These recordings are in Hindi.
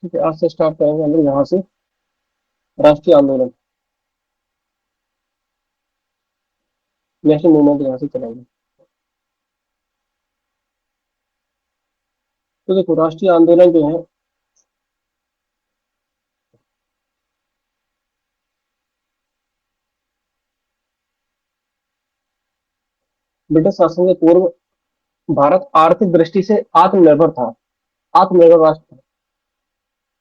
ठीक है, आज से स्टार्ट करेंगे हम लोग यहाँ से राष्ट्रीय आंदोलन, नेशनल मूवमेंट यहाँ से चलेंगे। तो देखो, राष्ट्रीय आंदोलन जो है ब्रिटिश शासन से पूर्व भारत आर्थिक दृष्टि से आत्मनिर्भर था, आत्मनिर्भर राष्ट्र था।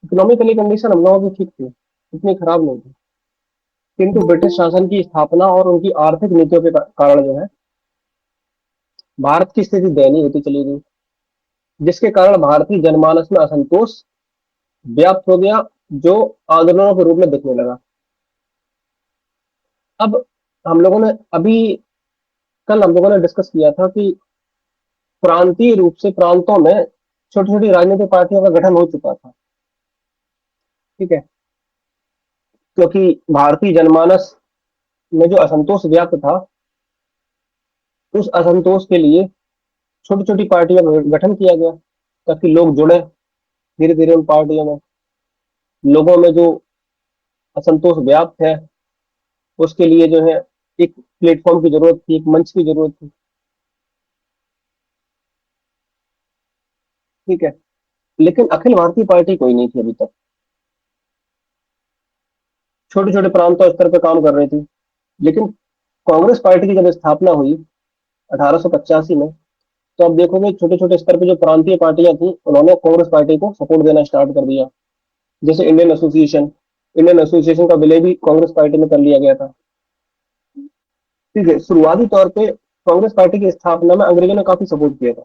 इकोनॉमिकली कंडीशन हम लोगों की ठीक थी, इतनी खराब नहीं थी। किंतु ब्रिटिश शासन की स्थापना और उनकी आर्थिक नीतियों के कारण जो है भारत की स्थिति दयनीय होती चली गई, जिसके कारण भारतीय जनमानस में असंतोष व्याप्त हो गया, जो आंदोलनों के रूप में दिखने लगा। अब हम लोगों ने अभी कल हम लोगों ने डिस्कस किया था कि प्रांतीय रूप से प्रांतों में छोटी छोटी राजनीतिक पार्टियों का गठन हो चुका था। ठीक है, क्योंकि भारतीय जनमानस में जो असंतोष व्याप्त था, उस असंतोष के लिए छोटी छोटी पार्टियों का गठन किया गया, ताकि लोग जुड़े धीरे धीरे उन पार्टियों में। लोगों में जो असंतोष व्याप्त है, उसके लिए जो है एक प्लेटफॉर्म की जरूरत थी, एक मंच की जरूरत थी। ठीक है, लेकिन अखिल भारतीय पार्टी कोई नहीं थी अभी तक। छोटे छोटे प्रांतों स्तर पर काम कर रही थी। लेकिन कांग्रेस पार्टी की जब स्थापना हुई 1885 में, तो आप देखोगे छोटे छोटे स्तर पर जो प्रांतीय पार्टियां थी, उन्होंने कांग्रेस पार्टी को सपोर्ट देना स्टार्ट कर दिया। जैसे इंडियन एसोसिएशन का विलय भी कांग्रेस पार्टी में कर लिया गया था। ठीक है, शुरुआती तौर पे कांग्रेस पार्टी की स्थापना में अंग्रेजों ने काफी सपोर्ट किया था,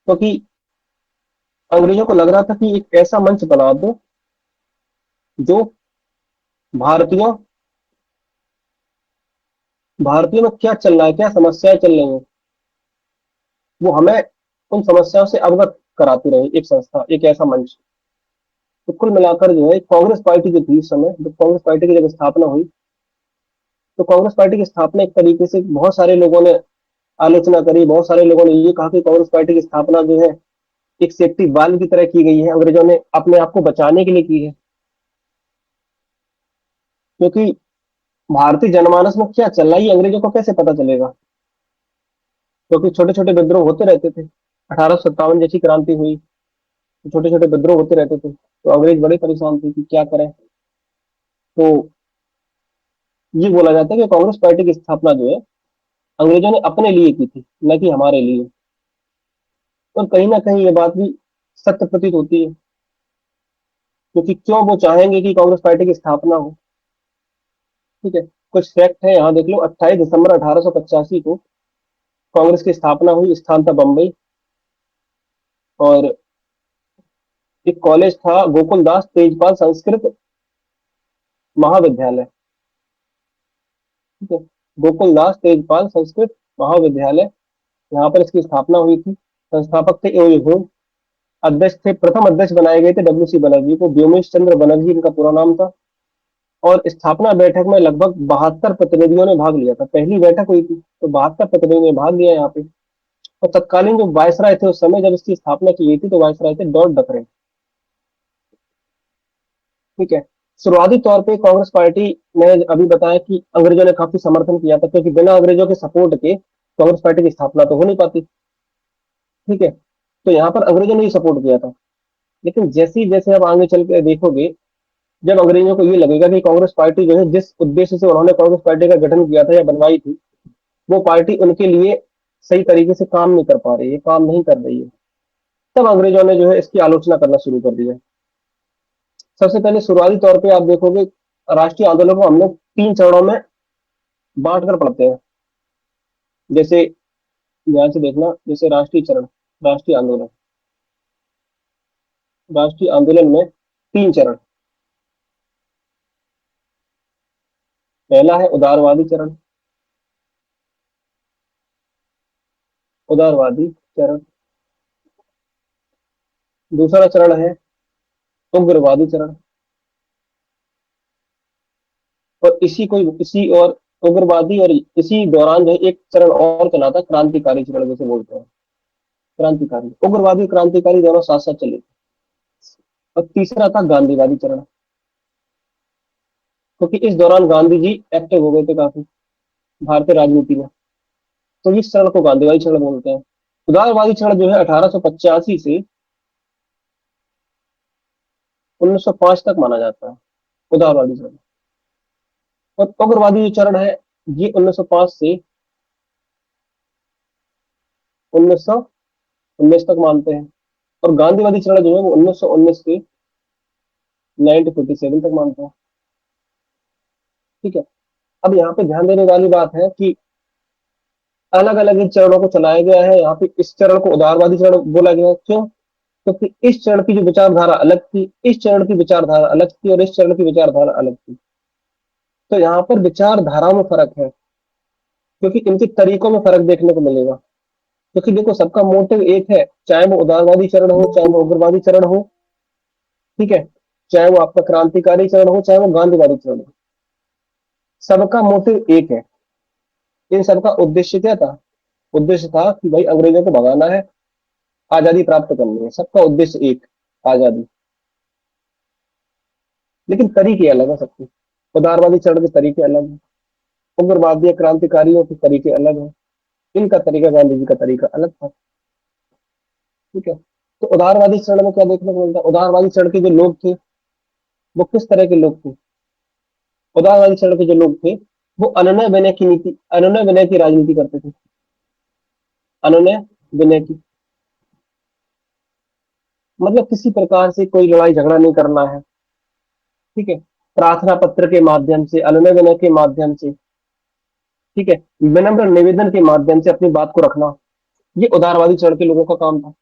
क्योंकि अंग्रेजों को लग रहा था कि एक ऐसा मंच बना दो जो भारतीयों भारतीयों में क्या चल रहा है, क्या समस्याएं चल रही हैं, वो हमें उन समस्याओं से अवगत कराती रहे, एक संस्था, एक ऐसा मंच। तो कुल मिलाकर जो है कांग्रेस पार्टी जो थी, इस समय जब कांग्रेस पार्टी की जब स्थापना हुई, तो कांग्रेस पार्टी की स्थापना एक तरीके से बहुत सारे लोगों ने आलोचना करी। बहुत सारे लोगों ने ये कहा कि कांग्रेस पार्टी की स्थापना जो है एक सेफ्टी वाल्व की तरह की गई है, अंग्रेजों ने अपने आप को बचाने के लिए की है। क्योंकि भारतीय जनमानस में क्या चल रहा है, ये अंग्रेजों को कैसे पता चलेगा? क्योंकि छोटे छोटे विद्रोह होते रहते थे। 1857 जैसी क्रांति हुई, तो छोटे छोटे विद्रोह होते रहते थे, तो अंग्रेज बड़े परेशान थे कि क्या करें। तो ये बोला जाता है कि कांग्रेस पार्टी की स्थापना जो है अंग्रेजों ने अपने लिए की थी, न कि हमारे लिए। और कहीं ना कहीं ये बात भी सत्य प्रतीत होती है, क्योंकि क्यों वो चाहेंगे कि कांग्रेस पार्टी की स्थापना हो। ठीक है, कुछ फैक्ट है यहाँ देख लो। 28 दिसंबर 1885 को कांग्रेस की स्थापना हुई, स्थान था बम्बई। और एक कॉलेज था गोकुलदास तेजपाल संस्कृत महाविद्यालय। ठीक है, गोकुलदास तेजपाल संस्कृत महाविद्यालय, यहाँ पर इसकी स्थापना हुई थी। संस्थापक थे एओ, अध्यक्ष थे, प्रथम अध्यक्ष बनाए गए थे डब्ल्यू सी बनर्जी को, व्योमेश चंद्र बनर्जी इनका पूरा नाम था। और स्थापना बैठक में लगभग 72 प्रतिनिधियों ने भाग लिया था। पहली बैठक हुई थी तो 72 प्रतिनिधियों ने भाग लिया यहाँ पे। और तत्कालीन जो वायसराय थे उस समय जब इसकी स्थापना की गई थी, तो वायसराय थे लॉर्ड डकरे। ठीक है, शुरुआती तौर पे कांग्रेस पार्टी ने अभी बताया कि अंग्रेजों ने काफी समर्थन किया था, क्योंकि बिना अंग्रेजों के सपोर्ट के कांग्रेस पार्टी की स्थापना तो हो नहीं पाती। ठीक है, तो यहाँ पर अंग्रेजों ने ही सपोर्ट किया था। लेकिन जैसे ही जैसे आप आगे चल के देखोगे, जब अंग्रेजों को ये लगेगा कि कांग्रेस पार्टी जो है, जिस उद्देश्य से उन्होंने कांग्रेस पार्टी का गठन किया था या बनवाई थी, वो पार्टी उनके लिए सही तरीके से काम नहीं कर पा रही है, काम नहीं कर रही है, तब अंग्रेजों ने जो है इसकी आलोचना करना शुरू कर दिया। सबसे पहले शुरुआती तौर पे आप देखोगे, राष्ट्रीय आंदोलन को हम लोग 3 चरणों में बांट कर पढ़ते हैं। जैसे ध्यान से देखना, जैसे राष्ट्रीय आंदोलन राष्ट्रीय आंदोलन में 3 चरण। पहला है उदारवादी चरण, उदारवादी चरण। दूसरा चरण है उग्रवादी चरण। और इसी और उग्रवादी और इसी दौरान जो है एक चरण और चला था, क्रांतिकारी चरण जैसे बोलते हैं। क्रांतिकारी, उग्रवादी क्रांतिकारी दोनों साथ साथ चले थे। और तीसरा था गांधीवादी चरण, क्योंकि इस दौरान गांधी जी एक्टिव हो गए थे काफी भारतीय राजनीति में। तो इस चरण को गांधीवादी चरण बोलते हैं। उदारवादी चरण जो है 1885 से 1905 तक माना जाता है, उदारवादी चरण। और उग्रवादी जो चरण है ये 1905 से 1919 तक मानते हैं। और गांधीवादी चरण जो है वो 1919 से 1947 तक मानते हैं। ठीक है। अब यहाँ पे ध्यान देने वाली बात है कि अलग अलग इन चरणों को चलाया गया है। यहाँ पे इस चरण को उदारवादी चरण बोला गया है, क्यों? क्योंकि इस चरण की जो विचारधारा अलग थी, इस चरण की विचारधारा अलग थी, और इस चरण की विचारधारा अलग थी। तो यहाँ पर विचारधारा में फर्क है, क्योंकि इनके तरीकों में फर्क देखने को मिलेगा। क्योंकि देखो सबका मोटिव एक है, चाहे वो उदारवादी चरण हो, चाहे वो उग्रवादी चरण हो। ठीक है। चाहे वो आपका क्रांतिकारी चरण हो, चाहे वो गांधीवादी चरण हो, सबका मोटिव एक है। इन सबका उद्देश्य क्या था? उद्देश्य था कि भाई अंग्रेजों को भगाना है, आजादी प्राप्त करनी है। सबका उद्देश्य एक, आजादी। लेकिन तरीके अलग है सबके। उदारवादी चरण के तरीके अलग है, उग्रवादी क्रांतिकारियों के तरीके अलग है, इनका तरीका, गांधी जी का तरीका अलग था। ठीक है। तो उदारवादी चरण में क्या देखने को मिलता है? उदारवादी चरण के जो लोग थे वो किस तरह के लोग थे? उदारवादी चरण के जो लोग थे वो अनुनय विनय की नीति, अनुनय विनय की राजनीति करते थे। अनुनय विनय की मतलब किसी प्रकार से कोई लड़ाई झगड़ा नहीं करना है। ठीक है। प्रार्थना पत्र के माध्यम से, अनुनय विनय के माध्यम से, ठीक है, विनम्र निवेदन के माध्यम से अपनी बात को रखना, ये उदारवादी चरण के लोगों का काम था।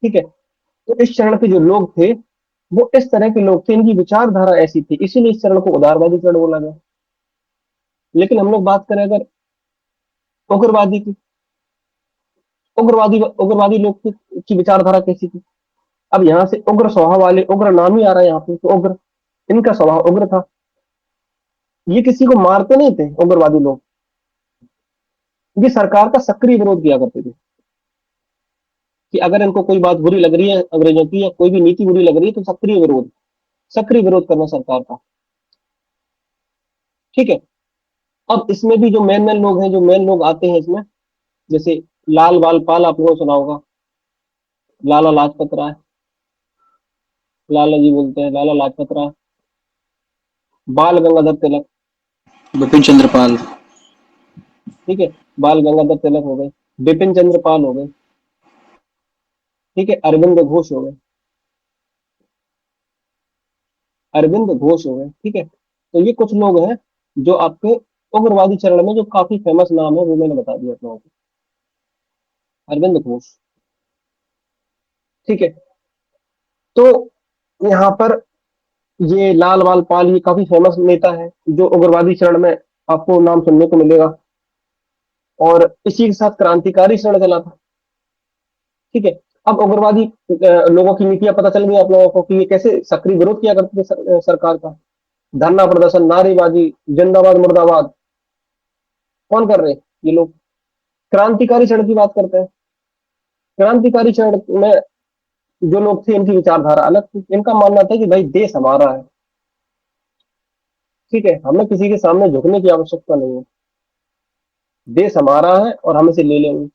ठीक है। तो इस चरण के जो लोग थे वो इस तरह के लोग थे, इनकी विचारधारा ऐसी थी, इसीलिए इस चरण को उदारवादी चरण बोला गया। लेकिन हम लोग बात करें अगर उग्रवादी की, उग्रवादी लोग की विचारधारा कैसी थी? अब यहाँ से उग्र स्वभाव वाले, उग्र नाम ही आ रहा है यहाँ पे, तो उग्र, इनका स्वभाव उग्र था। ये किसी को मारते नहीं थे उग्रवादी लोग, ये सरकार का सक्रिय विरोध किया करते थे। कि अगर इनको कोई बात बुरी लग रही है अंग्रेजों की, या कोई भी नीति बुरी लग रही है, तो सक्रिय विरोध, सक्रिय विरोध करना सरकार का। ठीक है। अब इसमें भी जो मेन मेन लोग हैं, जो मेन लोग आते हैं इसमें, जैसे लाल बाल पाल, आप लोगों ने सुना होगा, लाला लाजपत राय, लाला जी बोलते हैं, लाला लाजपत राय, बाल गंगाधर तिलक। बिपिन चंद्र पाल। ठीक है। बाल गंगाधर तिलक हो गए, बिपिन चंद्र पाल हो गए, ठीक है, अरविंद घोष हो गए, अरविंद घोष हो गए। ठीक है। तो ये कुछ लोग हैं जो आपके उग्रवादी चरण में, जो काफी फेमस नाम है वो मैंने बता दिया आप लोगों को, अरविंद घोष। ठीक है। तो यहाँ पर ये लाल बाल पाल, ये काफी फेमस नेता है जो उग्रवादी चरण में आपको नाम सुनने को मिलेगा। और इसी के साथ क्रांतिकारी चरण चला था। ठीक है। अब उग्रवादी लोगों की नीतियां पता चल गई आप लोगों को कि ये कैसे सक्रिय विरोध किया करते थे सरकार का। धरना प्रदर्शन, नारेबाजी, जिंदाबाद मुर्दाबाद, कौन कर रहे हैं? ये लोग। क्रांतिकारी चरण की बात करते हैं। क्रांतिकारी चरण में जो लोग थे इनकी विचारधारा अलग थी। इनका मानना था कि भाई देश हमारा है। ठीक है। हमें किसी के सामने झुकने की आवश्यकता नहीं है, देश हमारा है और हम इसे ले लेंगे।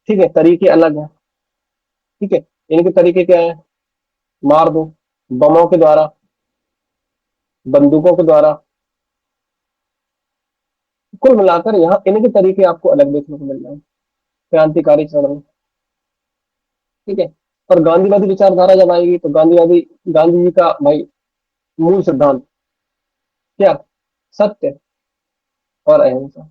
ठीक है। तरीके अलग है। ठीक है। इनके तरीके क्या है? मार दो, बमों के द्वारा, बंदूकों के द्वारा। कुल मिलाकर यहाँ इनके तरीके आपको अलग देखने को मिल रहे हैं क्रांतिकारी चरण में। ठीक है। और गांधीवादी विचारधारा जब आएगी तो गांधी जी का भाई मूल सिद्धांत क्या? सत्य और अहिंसा।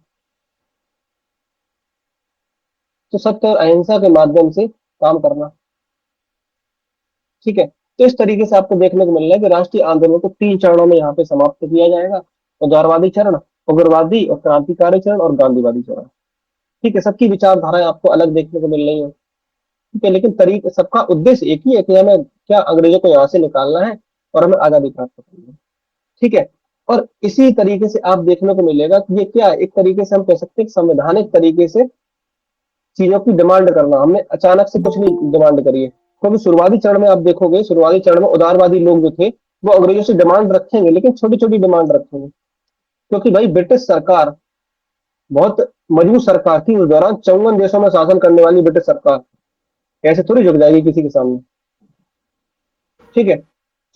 तो सत्य और अहिंसा के माध्यम से काम करना। ठीक है। तो इस तरीके से आपको देखने को मिल रहा है कि राष्ट्रीय आंदोलन को 3 चरणों में यहाँ पे समाप्त किया जाएगा। उदारवादी चरण, उग्रवादी और क्रांतिकारी चरण, और गांधीवादी चरण। ठीक है। सबकी विचारधाराएं आपको अलग देखने को मिल रही है। ठीक है। लेकिन तरीके, सबका उद्देश्य एक ही है कि हमें क्या, अंग्रेजों को यहाँ से निकालना है और हमें आजादी प्राप्त करनी है। ठीक है। और इसी तरीके से आप देखने को मिलेगा कि ये क्या है, एक तरीके से हम कह सकते हैं संवैधानिक तरीके से चीजों की डिमांड करना, हमने अचानक से कुछ नहीं डिमांड करी है। क्योंकि शुरुआती चरण में आप देखोगे, शुरुआती चरण में उदारवादी लोग जो थे वो अंग्रेजों से डिमांड रखेंगे, लेकिन छोटी छोटी डिमांड रखेंगे। क्योंकि भाई ब्रिटिश सरकार बहुत मजबूत सरकार थी उस दौरान, 54 देशों में शासन करने वाली ब्रिटिश सरकार ऐसे थोड़ी झुक जाएगी किसी के सामने। ठीक है,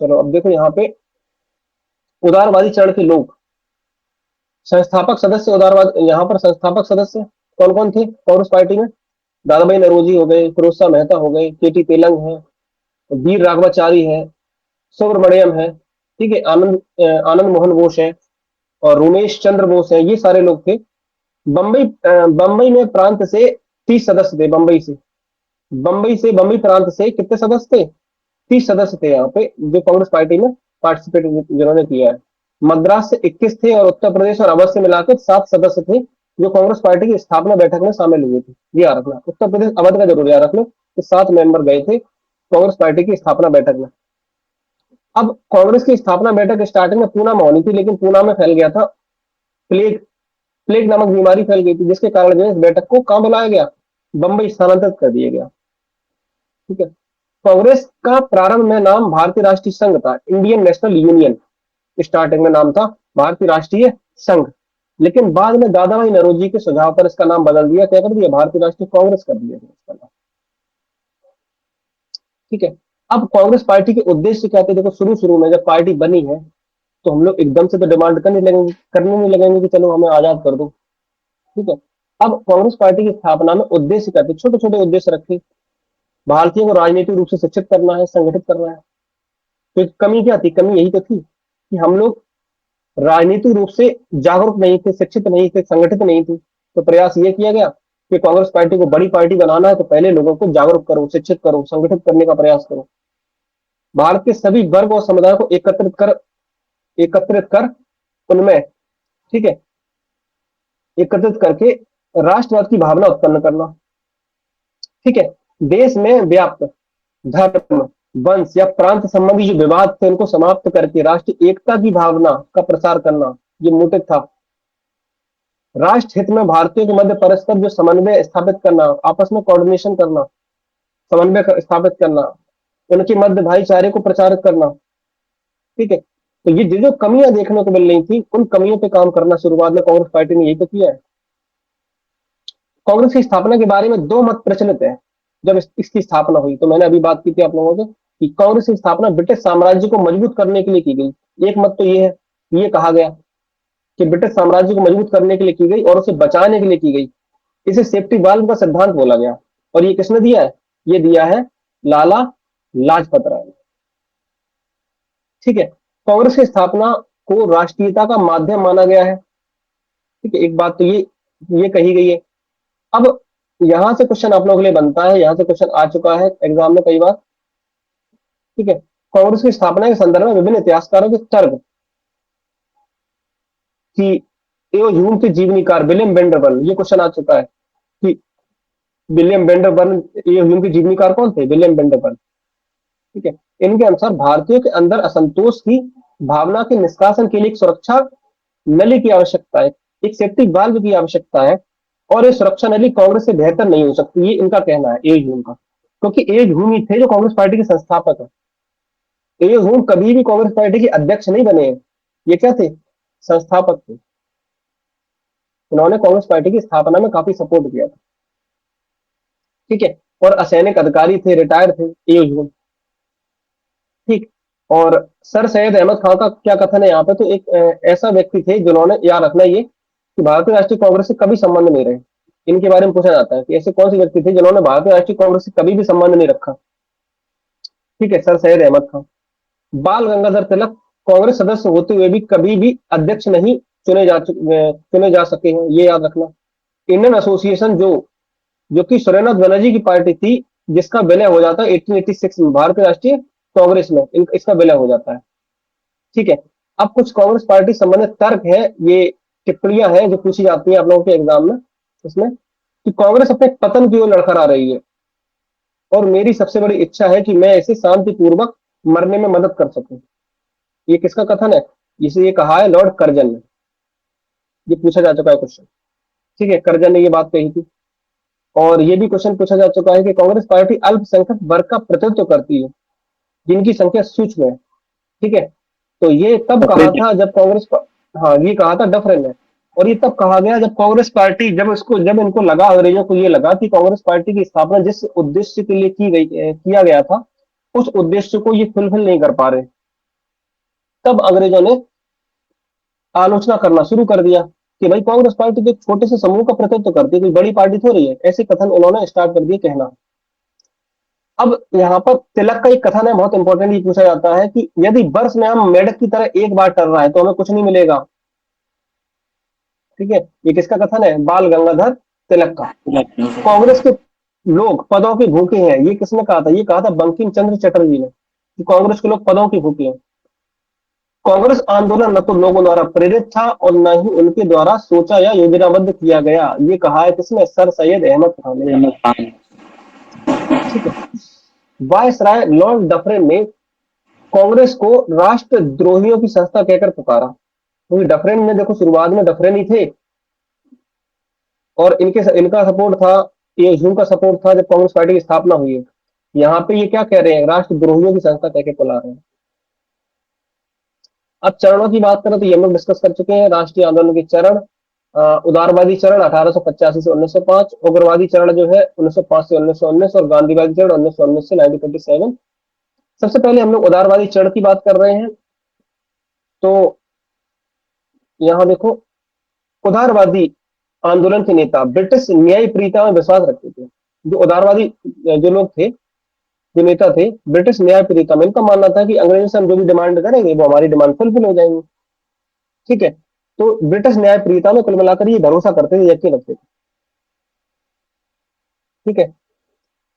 चलो अब देखो यहाँ पे उदारवादी चरण के लोग, संस्थापक सदस्य उदारवाद, यहाँ पर संस्थापक सदस्य कौन कौन थे कांग्रेस पार्टी में? दादा भाई नौरोजी हो गए, फिरोज शाह मेहता हो गए, के टी तेलंग है, वीर राघवाचारी है, सुब्रमण्यम है, ठीक है, आनंद मोहन बोस है, और उमेश चंद्र बोस है, ये सारे लोग थे। बम्बई में प्रांत से 30 सदस्य थे। बम्बई प्रांत से कितने सदस्य थे? 30 सदस्य थे यहाँ पे जो कांग्रेस पार्टी में पार्टिसिपेट जिन्होंने किया है। मद्रास से 21 थे, और उत्तर प्रदेश और अवध से मिलाकर 7 सदस्य थे जो कांग्रेस पार्टी की स्थापना बैठक में शामिल हुए थे। ये याद रखना, उत्तर प्रदेश अवध का जरूर याद रखना कि 7 मेंबर गए थे कांग्रेस पार्टी की स्थापना बैठक में। अब कांग्रेस की स्थापना बैठक स्टार्टिंग में पूना में होनी थी, लेकिन पूना में फैल गया था प्लेग। प्लेग नामक बीमारी फैल गई थी, जिसके कारण जो है इस बैठक को कहां बुलाया गया? बंबई स्थानांतरित कर दिया गया। ठीक है, कांग्रेस का प्रारंभ में नाम भारतीय राष्ट्रीय संघ था, इंडियन नेशनल यूनियन। स्टार्टिंग में नाम था भारतीय राष्ट्रीय संघ, लेकिन बाद में दादा भाई नौरोजी के सुझाव पर इसका नाम बदल दिया, क्या कर दिया? भारतीय राष्ट्रीय कांग्रेस कर दिया गया इसका नाम। ठीक है, अब कांग्रेस पार्टी के उद्देश्य क्या थे? देखो, शुरू शुरू में जब पार्टी बनी है तो हम लोग एकदम से तो डिमांड करने नहीं लगेंगे कि चलो हमें आजाद कर दो। ठीक है, अब कांग्रेस पार्टी की स्थापना में उद्देश्य क्या थे? छोटे छोटे उद्देश्य रखे। भारतीयों को राजनीतिक रूप से शिक्षित करना है, संगठित करना है। तो कमी क्या थी? कमी यही तो थी कि हम लोग राजनीतिक रूप से जागरूक नहीं थे, शिक्षित नहीं थे, संगठित नहीं थे। तो प्रयास ये किया गया कि कांग्रेस पार्टी को बड़ी पार्टी बनाना है तो पहले लोगों को जागरूक करो, शिक्षित करो, संगठित करने का प्रयास करो। भारत के सभी वर्ग और समुदाय को एकत्रित कर उनमें, ठीक है, एकत्रित करके राष्ट्रवाद की भावना उत्पन्न करना। ठीक है, देश में व्याप्त धर्म, वंश या प्रांत संबंधी जो विवाद थे उनको समाप्त करके राष्ट्रीय एकता की भावना का प्रसार करना, ये मोटिव था। राष्ट्र हित में भारतीयों के मध्य परस्पर जो समन्वय स्थापित करना, आपस में कोऑर्डिनेशन करना, स्थापित करना, उनके मध्य भाईचारे को प्रचारित करना। ठीक है, तो ये जो कमियां देखने को मिल रही थी उन कमियों पे काम करना शुरुआत में कांग्रेस पार्टी ने यही तो किया है। कांग्रेस की स्थापना के बारे में दो मत प्रचलित है। जब इसकी स्थापना हुई तो मैंने अभी बात की थी आप लोगों से कि कांग्रेस की स्थापना ब्रिटिश साम्राज्य को मजबूत करने के लिए की गई। एक मत तो ये है, ये कहा गया कि ब्रिटिश साम्राज्य को मजबूत करने के लिए की गई और उसे बचाने के लिए की गई। इसे सेफ्टी वाल्व का सिद्धांत बोला गया। और ये किसने दिया है? ये दिया है लाला लाजपत राय ने। ठीक है, कांग्रेस की स्थापना को राष्ट्रीयता का माध्यम माना गया है। ठीक है, एक बात तो ये कही गई है। अब यहां से क्वेश्चन आप लोगों के लिए बनता है, यहां से क्वेश्चन आ चुका है एग्जाम में कई बार। ठीक है, कांग्रेस की स्थापना के संदर्भ में विभिन्न इतिहासकारों के तर्क कि एओ ह्यूम के जीवनीकार विलियम वेंडरबर्न, ये क्वेश्चन आ चुका है कि विलियम वेंडरबर्न, एओ ह्यूम के जीवनीकार कौन थे? विलियम वेंडरबर्न। ठीक है, इनके अनुसार भारतीयों के अंदर असंतोष की भावना के निष्कासन के लिए एक सुरक्षा नली की आवश्यकता है, एक सेफ्टी वाल्व की आवश्यकता है, और ये सुरक्षा नली कांग्रेस से बेहतर नहीं हो सकती, ये इनका कहना है एज ह्यूम का। क्योंकि एज ह्यूम ही थे जो कांग्रेस पार्टी के संस्थापक है। एज ह्यूम कभी भी कांग्रेस पार्टी के अध्यक्ष नहीं बने हैं, ये क्या थे? संस्थापक थे। उन्होंने कांग्रेस पार्टी की स्थापना में काफी सपोर्ट किया था। ठीक है, और असैनिक अधिकारी थे, रिटायर्ड थे एज ह्यूम। ठीक, और सर सैयद अहमद खान का क्या कथन है यहाँ पे? तो एक ऐसा व्यक्ति थे जिन्होंने, याद रखना ये कि भारतीय राष्ट्रीय कांग्रेस से कभी संबंध नहीं रहे। इनके बारे में पूछा जाता है कि ऐसे कौन से व्यक्ति थे जिन्होंने भारतीय राष्ट्रीय कांग्रेस से कभी भी संबंध नहीं रखा। ठीक है, सर सैयद अहमद खान। बाल गंगाधर तिलक कांग्रेस सदस्य होते हुए भी कभी भी अध्यक्ष नहीं चुने जा सके हैं, ये याद रखना। इंडियन एसोसिएशन जो कि सुरेंद्रनाथ बनर्जी की पार्टी थी, जिसका विलय हो जाता है 1886 में भारतीय राष्ट्रीय कांग्रेस में, इसका विलय हो जाता है। ठीक है, अब कुछ कांग्रेस पार्टी संबंधित तर्क है, ये टिप्पणियां हैं जो पूछी जाती हैं आप लोगों के एग्जाम में, इसमें कि कांग्रेस अपने पतन की ओर लड़खड़ा रही है और मेरी सबसे बड़ी इच्छा है कि मैं इसे शांतिपूर्वक मरने में मदद कर सकूं। ये किसका कथन है? इसे ये कहा है लॉर्ड कर्जन ने। ये पूछा जा चुका है क्वेश्चन। ठीक है, कर्जन ने ये बात कही थी। और ये भी क्वेश्चन पूछा जा चुका है कि कांग्रेस पार्टी अल्पसंख्यक वर्ग का प्रतिनिधित्व करती है जिनकी संख्या सूक्ष्म है। ठीक है, तो ये तब कहा डफरिन। था जब हाँ, ये कहा था डफरिन ने। और ये तब कहा गया जब कांग्रेस पार्टी, जब इनको लगा, अंग्रेजों को ये लगा कि कांग्रेस पार्टी की स्थापना जिस उद्देश्य के लिए किया गया था, उस उद्देश्य को ये फुलफिल नहीं कर पा रहे। तब अंग्रेजों ने आलोचना करना शुरू कर दिया कि भाई कांग्रेस पार्टी तो एक छोटे से समूह का प्रतिनिधित्व करती है, कोई बड़ी पार्टी थोड़ी है। ऐसे कथन उन्होंने स्टार्ट कर दिए कहना। अब यहाँ पर तिलक का एक कथन है, बहुत इंपॉर्टेंट। ये पूछा जाता है कि यदि वर्ष में हम मेढक की तरह एक बार टर रहा है तो हमें कुछ नहीं मिलेगा। ठीक है, ये किसका कथन है? बाल गंगाधर तिलक का। कांग्रेस के लोग पदों के भूखे हैं, ये किसने कहा था? ये कहा था बंकिम चंद्र चटर्जी ने कि कांग्रेस के लोग पदों के भूखे हैं। कांग्रेस आंदोलन न तो लोगों द्वारा प्रेरित था और न ही उनके द्वारा सोचा या योजनाबद्ध किया गया। ये कहा है किसने? सर सैयद अहमद खान ने। अहमद खान। ठीक है, वायसराय लॉर्ड डफरिन ने कांग्रेस को राष्ट्रद्रोहियों की संस्था कहकर पुकारा, क्योंकि डफरिन ने, देखो शुरुआत में डफरिन ही थे और इनका सपोर्ट था, ये ह्यू का सपोर्ट था जब कांग्रेस पार्टी की स्थापना हुई है। यहाँ पे ये क्या कह रहे हैं? राष्ट्रद्रोहियों की संस्था कह के बुला रहे हैं। अब चरणों की बात करें तो ये हम लोग डिस्कस कर चुके हैं। राष्ट्रीय आंदोलन के चरण, उदारवादी चरण 1885 से 1905, उग्रवादी चरण जो है 1905 से 1919, और गांधीवादी चरण 1919 से 1927। सबसे पहले हम लोग उदारवादी चरण की बात कर रहे हैं। तो यहाँ देखो, उदारवादी आंदोलन के नेता ब्रिटिश न्यायप्रियता में विश्वास रखते थे। जो उदारवादी जो लोग थे, जो नेता थे, ब्रिटिश न्यायप्रियता में, इनका मानना था कि अंग्रेजों से हम जो भी डिमांड करेंगे वो हमारी डिमांड फुलफिल हो जाएंगी। ठीक है, तो ब्रिटिश न्यायप्रियता में कुल मिलाकर ये भरोसा करते थे, यकीन रखते थे। ठीक है,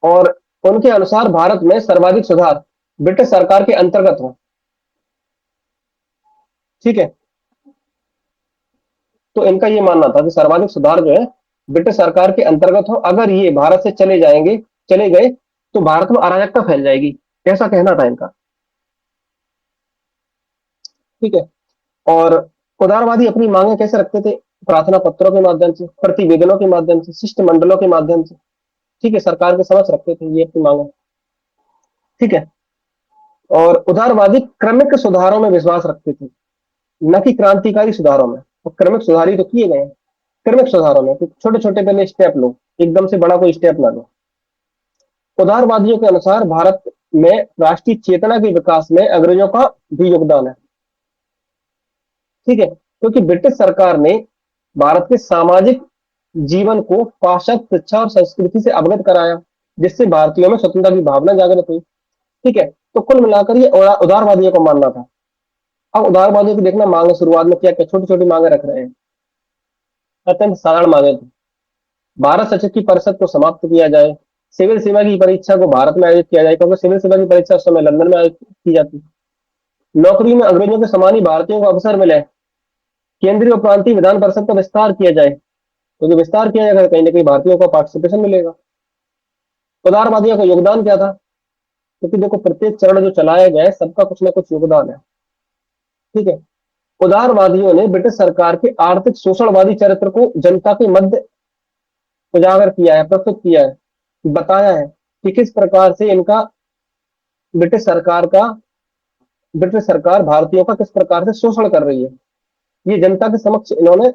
और उनके अनुसार भारत में सर्वाधिक सुधार ब्रिटिश सरकार के अंतर्गत हो। ठीक है, तो इनका ये मानना था कि सर्वाधिक सुधार जो है ब्रिटिश सरकार के अंतर्गत हो। अगर ये भारत से चले गए तो भारत में अराजकता फैल जाएगी, ऐसा कहना था इनका। ठीक है, और उदारवादी अपनी मांगे कैसे रखते थे? प्रार्थना पत्रों के माध्यम से, प्रतिवेदनों के माध्यम से, शिष्टमंडलों के माध्यम से। ठीक है, सरकार के समक्ष रखते थे ये अपनी मांगे। ठीक है, और उदारवादी क्रमिक सुधारों में विश्वास रखते थे, न कि क्रांतिकारी सुधारों में। तो क्रमिक सुधार ही तो किए गए हैं। क्रमिक सुधारों में छोटे छोटे पहले स्टेप लो, एकदम से बड़ा कोई स्टेप ना लो। उदारवादियों के अनुसार भारत में राष्ट्रीय चेतना के विकास में अंग्रेजों का भी योगदान है। ठीक है, क्योंकि ब्रिटिश सरकार ने भारत के सामाजिक जीवन को पाश्चात्य शिक्षा और संस्कृति से अवगत कराया, जिससे भारतीयों में स्वतंत्रता की भावना जागृत हुई। ठीक है, तो कुल मिलाकर ये उदारवादियों को मानना था। अब उदारवादियों की देखना मांगे शुरुआत में क्या क्या छोटी छोटी मांगे रख रहे हैं। अत्यंत साधारण मांगे थी। भारत सशस्त्र परिषद को समाप्त किया जाए, सिविल सेवा की परीक्षा को भारत में आयोजित किया जाए, क्योंकि सिविल सेवा की परीक्षा उस समय लंदन में आयोजित की जाती। नौकरी में अंग्रेजों के समान ही भारतीयों को अवसर मिले। केंद्रीय और प्रांतीय विधान परिषद का विस्तार किया जाए, तो जो विस्तार किया जाएगा कहीं ना कहीं भारतीयों को पार्टिसिपेशन मिलेगा। उदारवादियों का योगदान क्या था? क्योंकि देखो प्रत्येक चरण जो चलाया गया है सबका कुछ ना कुछ योगदान है। ठीक है, उदारवादियों ने ब्रिटिश सरकार के आर्थिक शोषणवादी चरित्र को जनता के मध्य उजागर किया है, प्रस्तुत किया है, बताया है कि किस प्रकार से इनका ब्रिटिश सरकार का ब्रिटिश सरकार भारतीयों का किस प्रकार से शोषण कर रही है। ये जनता के समक्ष इन्होंने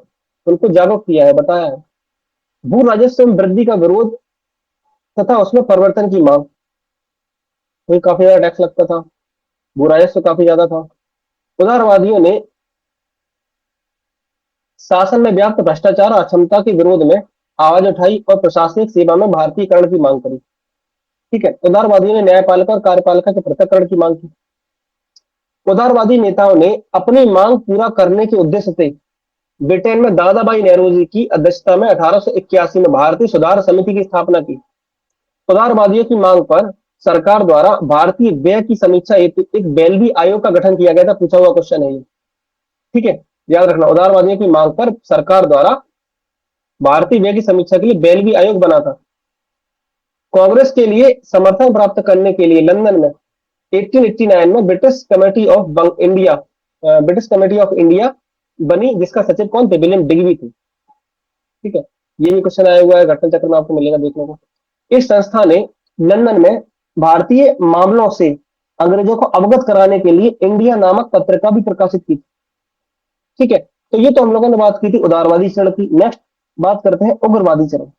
उनको जागरूक किया है, बताया है। भू राजस्व में वृद्धि का विरोध तथा उसमें परिवर्तन की मांग, वही काफी ज्यादा टैक्स लगता था, भू राजस्व काफी ज्यादा था। उदारवादियों ने शासन में व्याप्त भ्रष्टाचार और अक्षमता के विरोध में आवाज उठाई और प्रशासनिक सेवा में भारतीयकरण की मांग करी। ठीक है, उदारवादियों ने न्यायपालिका और कार्यपालिका के पृथककरण की मांग की। उदारवादी नेताओं ने अपनी मांग पूरा करने के उद्देश्य से ब्रिटेन में दादा भाई नेहरू की अध्यक्षता में 1881 में भारतीय सुधार समिति की स्थापना की। उदारवादियों की मांग पर सरकार द्वारा भारतीय व्यय की समीक्षा हेतु एक बेलवी आयोग का गठन किया गया था। पूछा हुआ क्वेश्चन है ये। ठीक है, याद रखना, उदारवादियों की मांग पर सरकार द्वारा भारतीय व्यय की समीक्षा के लिए बेलवी आयोग बना था। कांग्रेस के लिए समर्थन प्राप्त करने के लिए लंदन में 1889 में ब्रिटिश कमेटी ऑफ इंडिया बनी, जिसका सचिव कौन थे? विलियम डिग्बी थे। ठीक है, ये भी क्वेश्चन आया हुआ है, घटना चक्र में आपको मिलेगा देखने को। इस संस्था ने लंदन में भारतीय मामलों से अंग्रेजों को अवगत कराने के लिए इंडिया नामक पत्रिका भी प्रकाशित की थी। ठीक है, तो ये तो हम लोगों ने बात की थी उदारवादी चरण की। नेक्स्ट बात करते हैं उग्रवादी चरण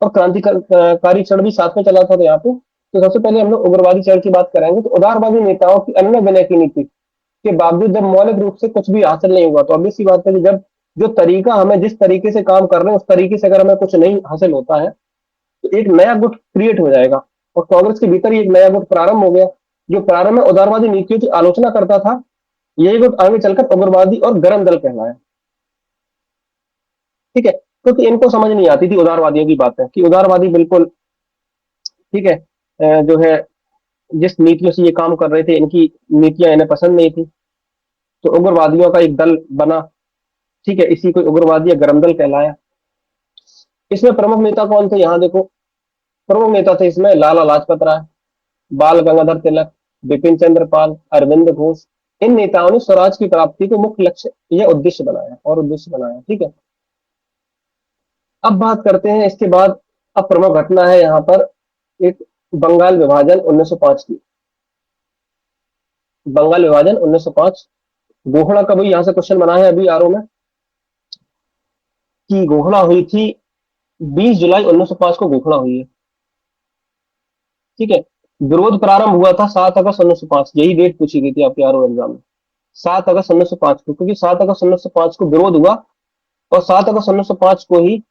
और क्रांतिकारी चरण भी साथ में चला था तो यहाँ पे। तो सबसे पहले हम लोग उग्रवादी चरण की बात करेंगे। तो उदारवादी नेताओं की अन्य विनय की नीति के बावजूद जब मौलिक रूप से कुछ भी हासिल नहीं हुआ, तो ऑब्वियस सी बात है कि जब जो तरीका हमें जिस तरीके से काम कर रहे हैं उस तरीके से अगर हमें कुछ नहीं हासिल होता है, तो एक नया गुट क्रिएट हो जाएगा। और कांग्रेस के भीतर ही एक नया गुट प्रारंभ हो गया, जो प्रारंभ में उदारवादी नीतियों की आलोचना करता था। यही गुट आगे चलकर उग्रवादी और गर्म दल कहलाया। ठीक है, क्योंकि इनको समझ नहीं आती थी उदारवादियों की बातें, कि उदारवादी बिल्कुल ठीक है जो है जिस नीतियों से ये काम कर रहे थे, इनकी नीतियां इन्हें पसंद नहीं थी। तो उग्रवादियों का एक दल बना। ठीक है, इसी को उग्रवादी या गर्म दल कहलाया। इसमें प्रमुख नेता कौन थे, यहाँ देखो। प्रमुख नेता थे इसमें लाला लाजपत राय, बाल गंगाधर तिलक, बिपिन चंद्र पाल, अरविंद घोष। इन नेताओं ने स्वराज की प्राप्ति को मुख्य लक्ष्य या उद्देश्य बनाया और उद्देश्य बनाया। ठीक है, अब बात करते हैं इसके बाद। अब प्रमुख घटना है यहाँ पर एक बंगाल विभाजन 1905 की। बंगाल विभाजन 1905 घोषणा कब हुई, यहाँ से क्वेश्चन बना है अभी आरओ में, कि घोषणा हुई थी 20 जुलाई 1905 को घोषणा हुई है। ठीक है, विरोध प्रारंभ हुआ था 7 अगस्त 1905, यही डेट पूछी गई थी आपके आरओ एग्जाम में, 7 अगस्त 1905 को, क्योंकि 7 अगस्त 1905 को विरोध हुआ और 7 अगस्त 1905 को ही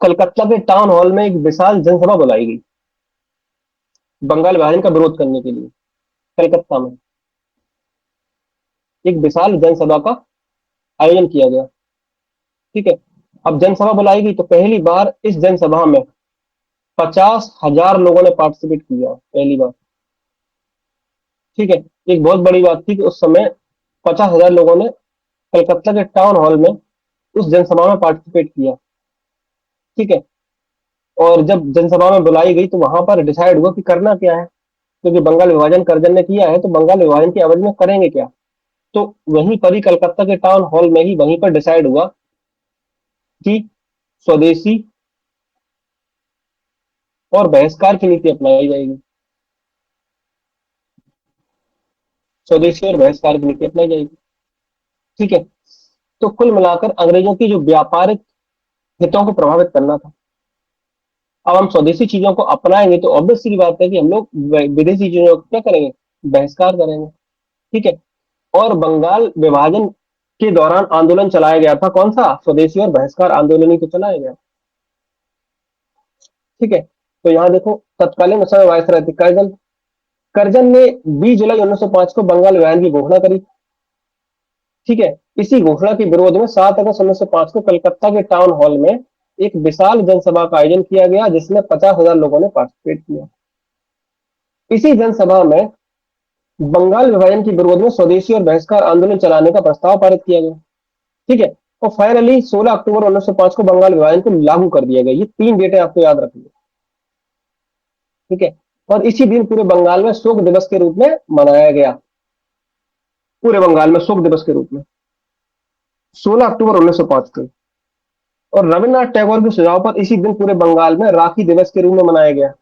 कलकत्ता के टाउन हॉल में एक विशाल जनसभा बुलाई गई बंगाल विभाजन का विरोध करने के लिए। कलकत्ता में एक विशाल जनसभा का आयोजन किया गया। ठीक है, अब जनसभा बुलाई गई तो पहली बार इस जनसभा में 50,000 लोगों ने पार्टिसिपेट किया, पहली बार। ठीक है, एक बहुत बड़ी बात थी कि उस समय 50,000 लोगों ने कलकत्ता के टाउन हॉल में उस जनसभा में पार्टिसिपेट किया। ठीक है, और जब जनसभा में बुलाई गई तो वहां पर डिसाइड हुआ कि करना क्या है, क्योंकि बंगाल विभाजन कर्जन ने किया है, तो बंगाल विभाजन की अवधि में करेंगे क्या। तो वहीं पर ही कलकत्ता के टाउन हॉल में ही वहीं पर डिसाइड हुआ कि स्वदेशी और बहिष्कार की नीति अपनाई जाएगी। स्वदेशी और बहिष्कार की नीति अपनाई जाएगी। ठीक है, तो कुल मिलाकर अंग्रेजों की जो व्यापारिक हितों को प्रभावित करना था। अब हम स्वदेशी चीजों को अपनाएंगे तो ऑब्वियस सी बात है कि हम लोग विदेशी चीजों का क्या करेंगे, बहिष्कार करेंगे। ठीक है, और बंगाल विभाजन के दौरान आंदोलन चलाया गया था, कौन सा, स्वदेशी और बहिष्कार आंदोलन ही तो चलाया गया। ठीक है, तो यहाँ देखो तत्कालीन समय वायसराय थे कर्जन। कर्जन ने 20 जुलाई 1905 को बंगाल विभाजन की घोषणा करी। ठीक है, इसी घोषणा के विरोध में 7 अगस्त 1905 को कलकत्ता के टाउन हॉल में एक विशाल जनसभा का आयोजन किया गया, जिसमें 50,000 लोगों ने पार्टिसिपेट किया। इसी जनसभा में बंगाल विभाजन के विरोध में स्वदेशी और बहिष्कार आंदोलन चलाने का प्रस्ताव पारित किया गया। ठीक है, और फाइनली 16 अक्टूबर 1905 को बंगाल विभाजन को लागू कर दिया गया। ये 3 डेटें आपको याद रखनी है। ठीक है, और इसी दिन पूरे बंगाल में शोक दिवस के रूप में मनाया गया, पूरे बंगाल में शोक दिवस के रूप में 16 अक्टूबर 1905 को। और रविन्द्रनाथ टैगोर के सुझाव पर इसी दिन पूरे बंगाल में राखी दिवस के रूप में मनाया गया।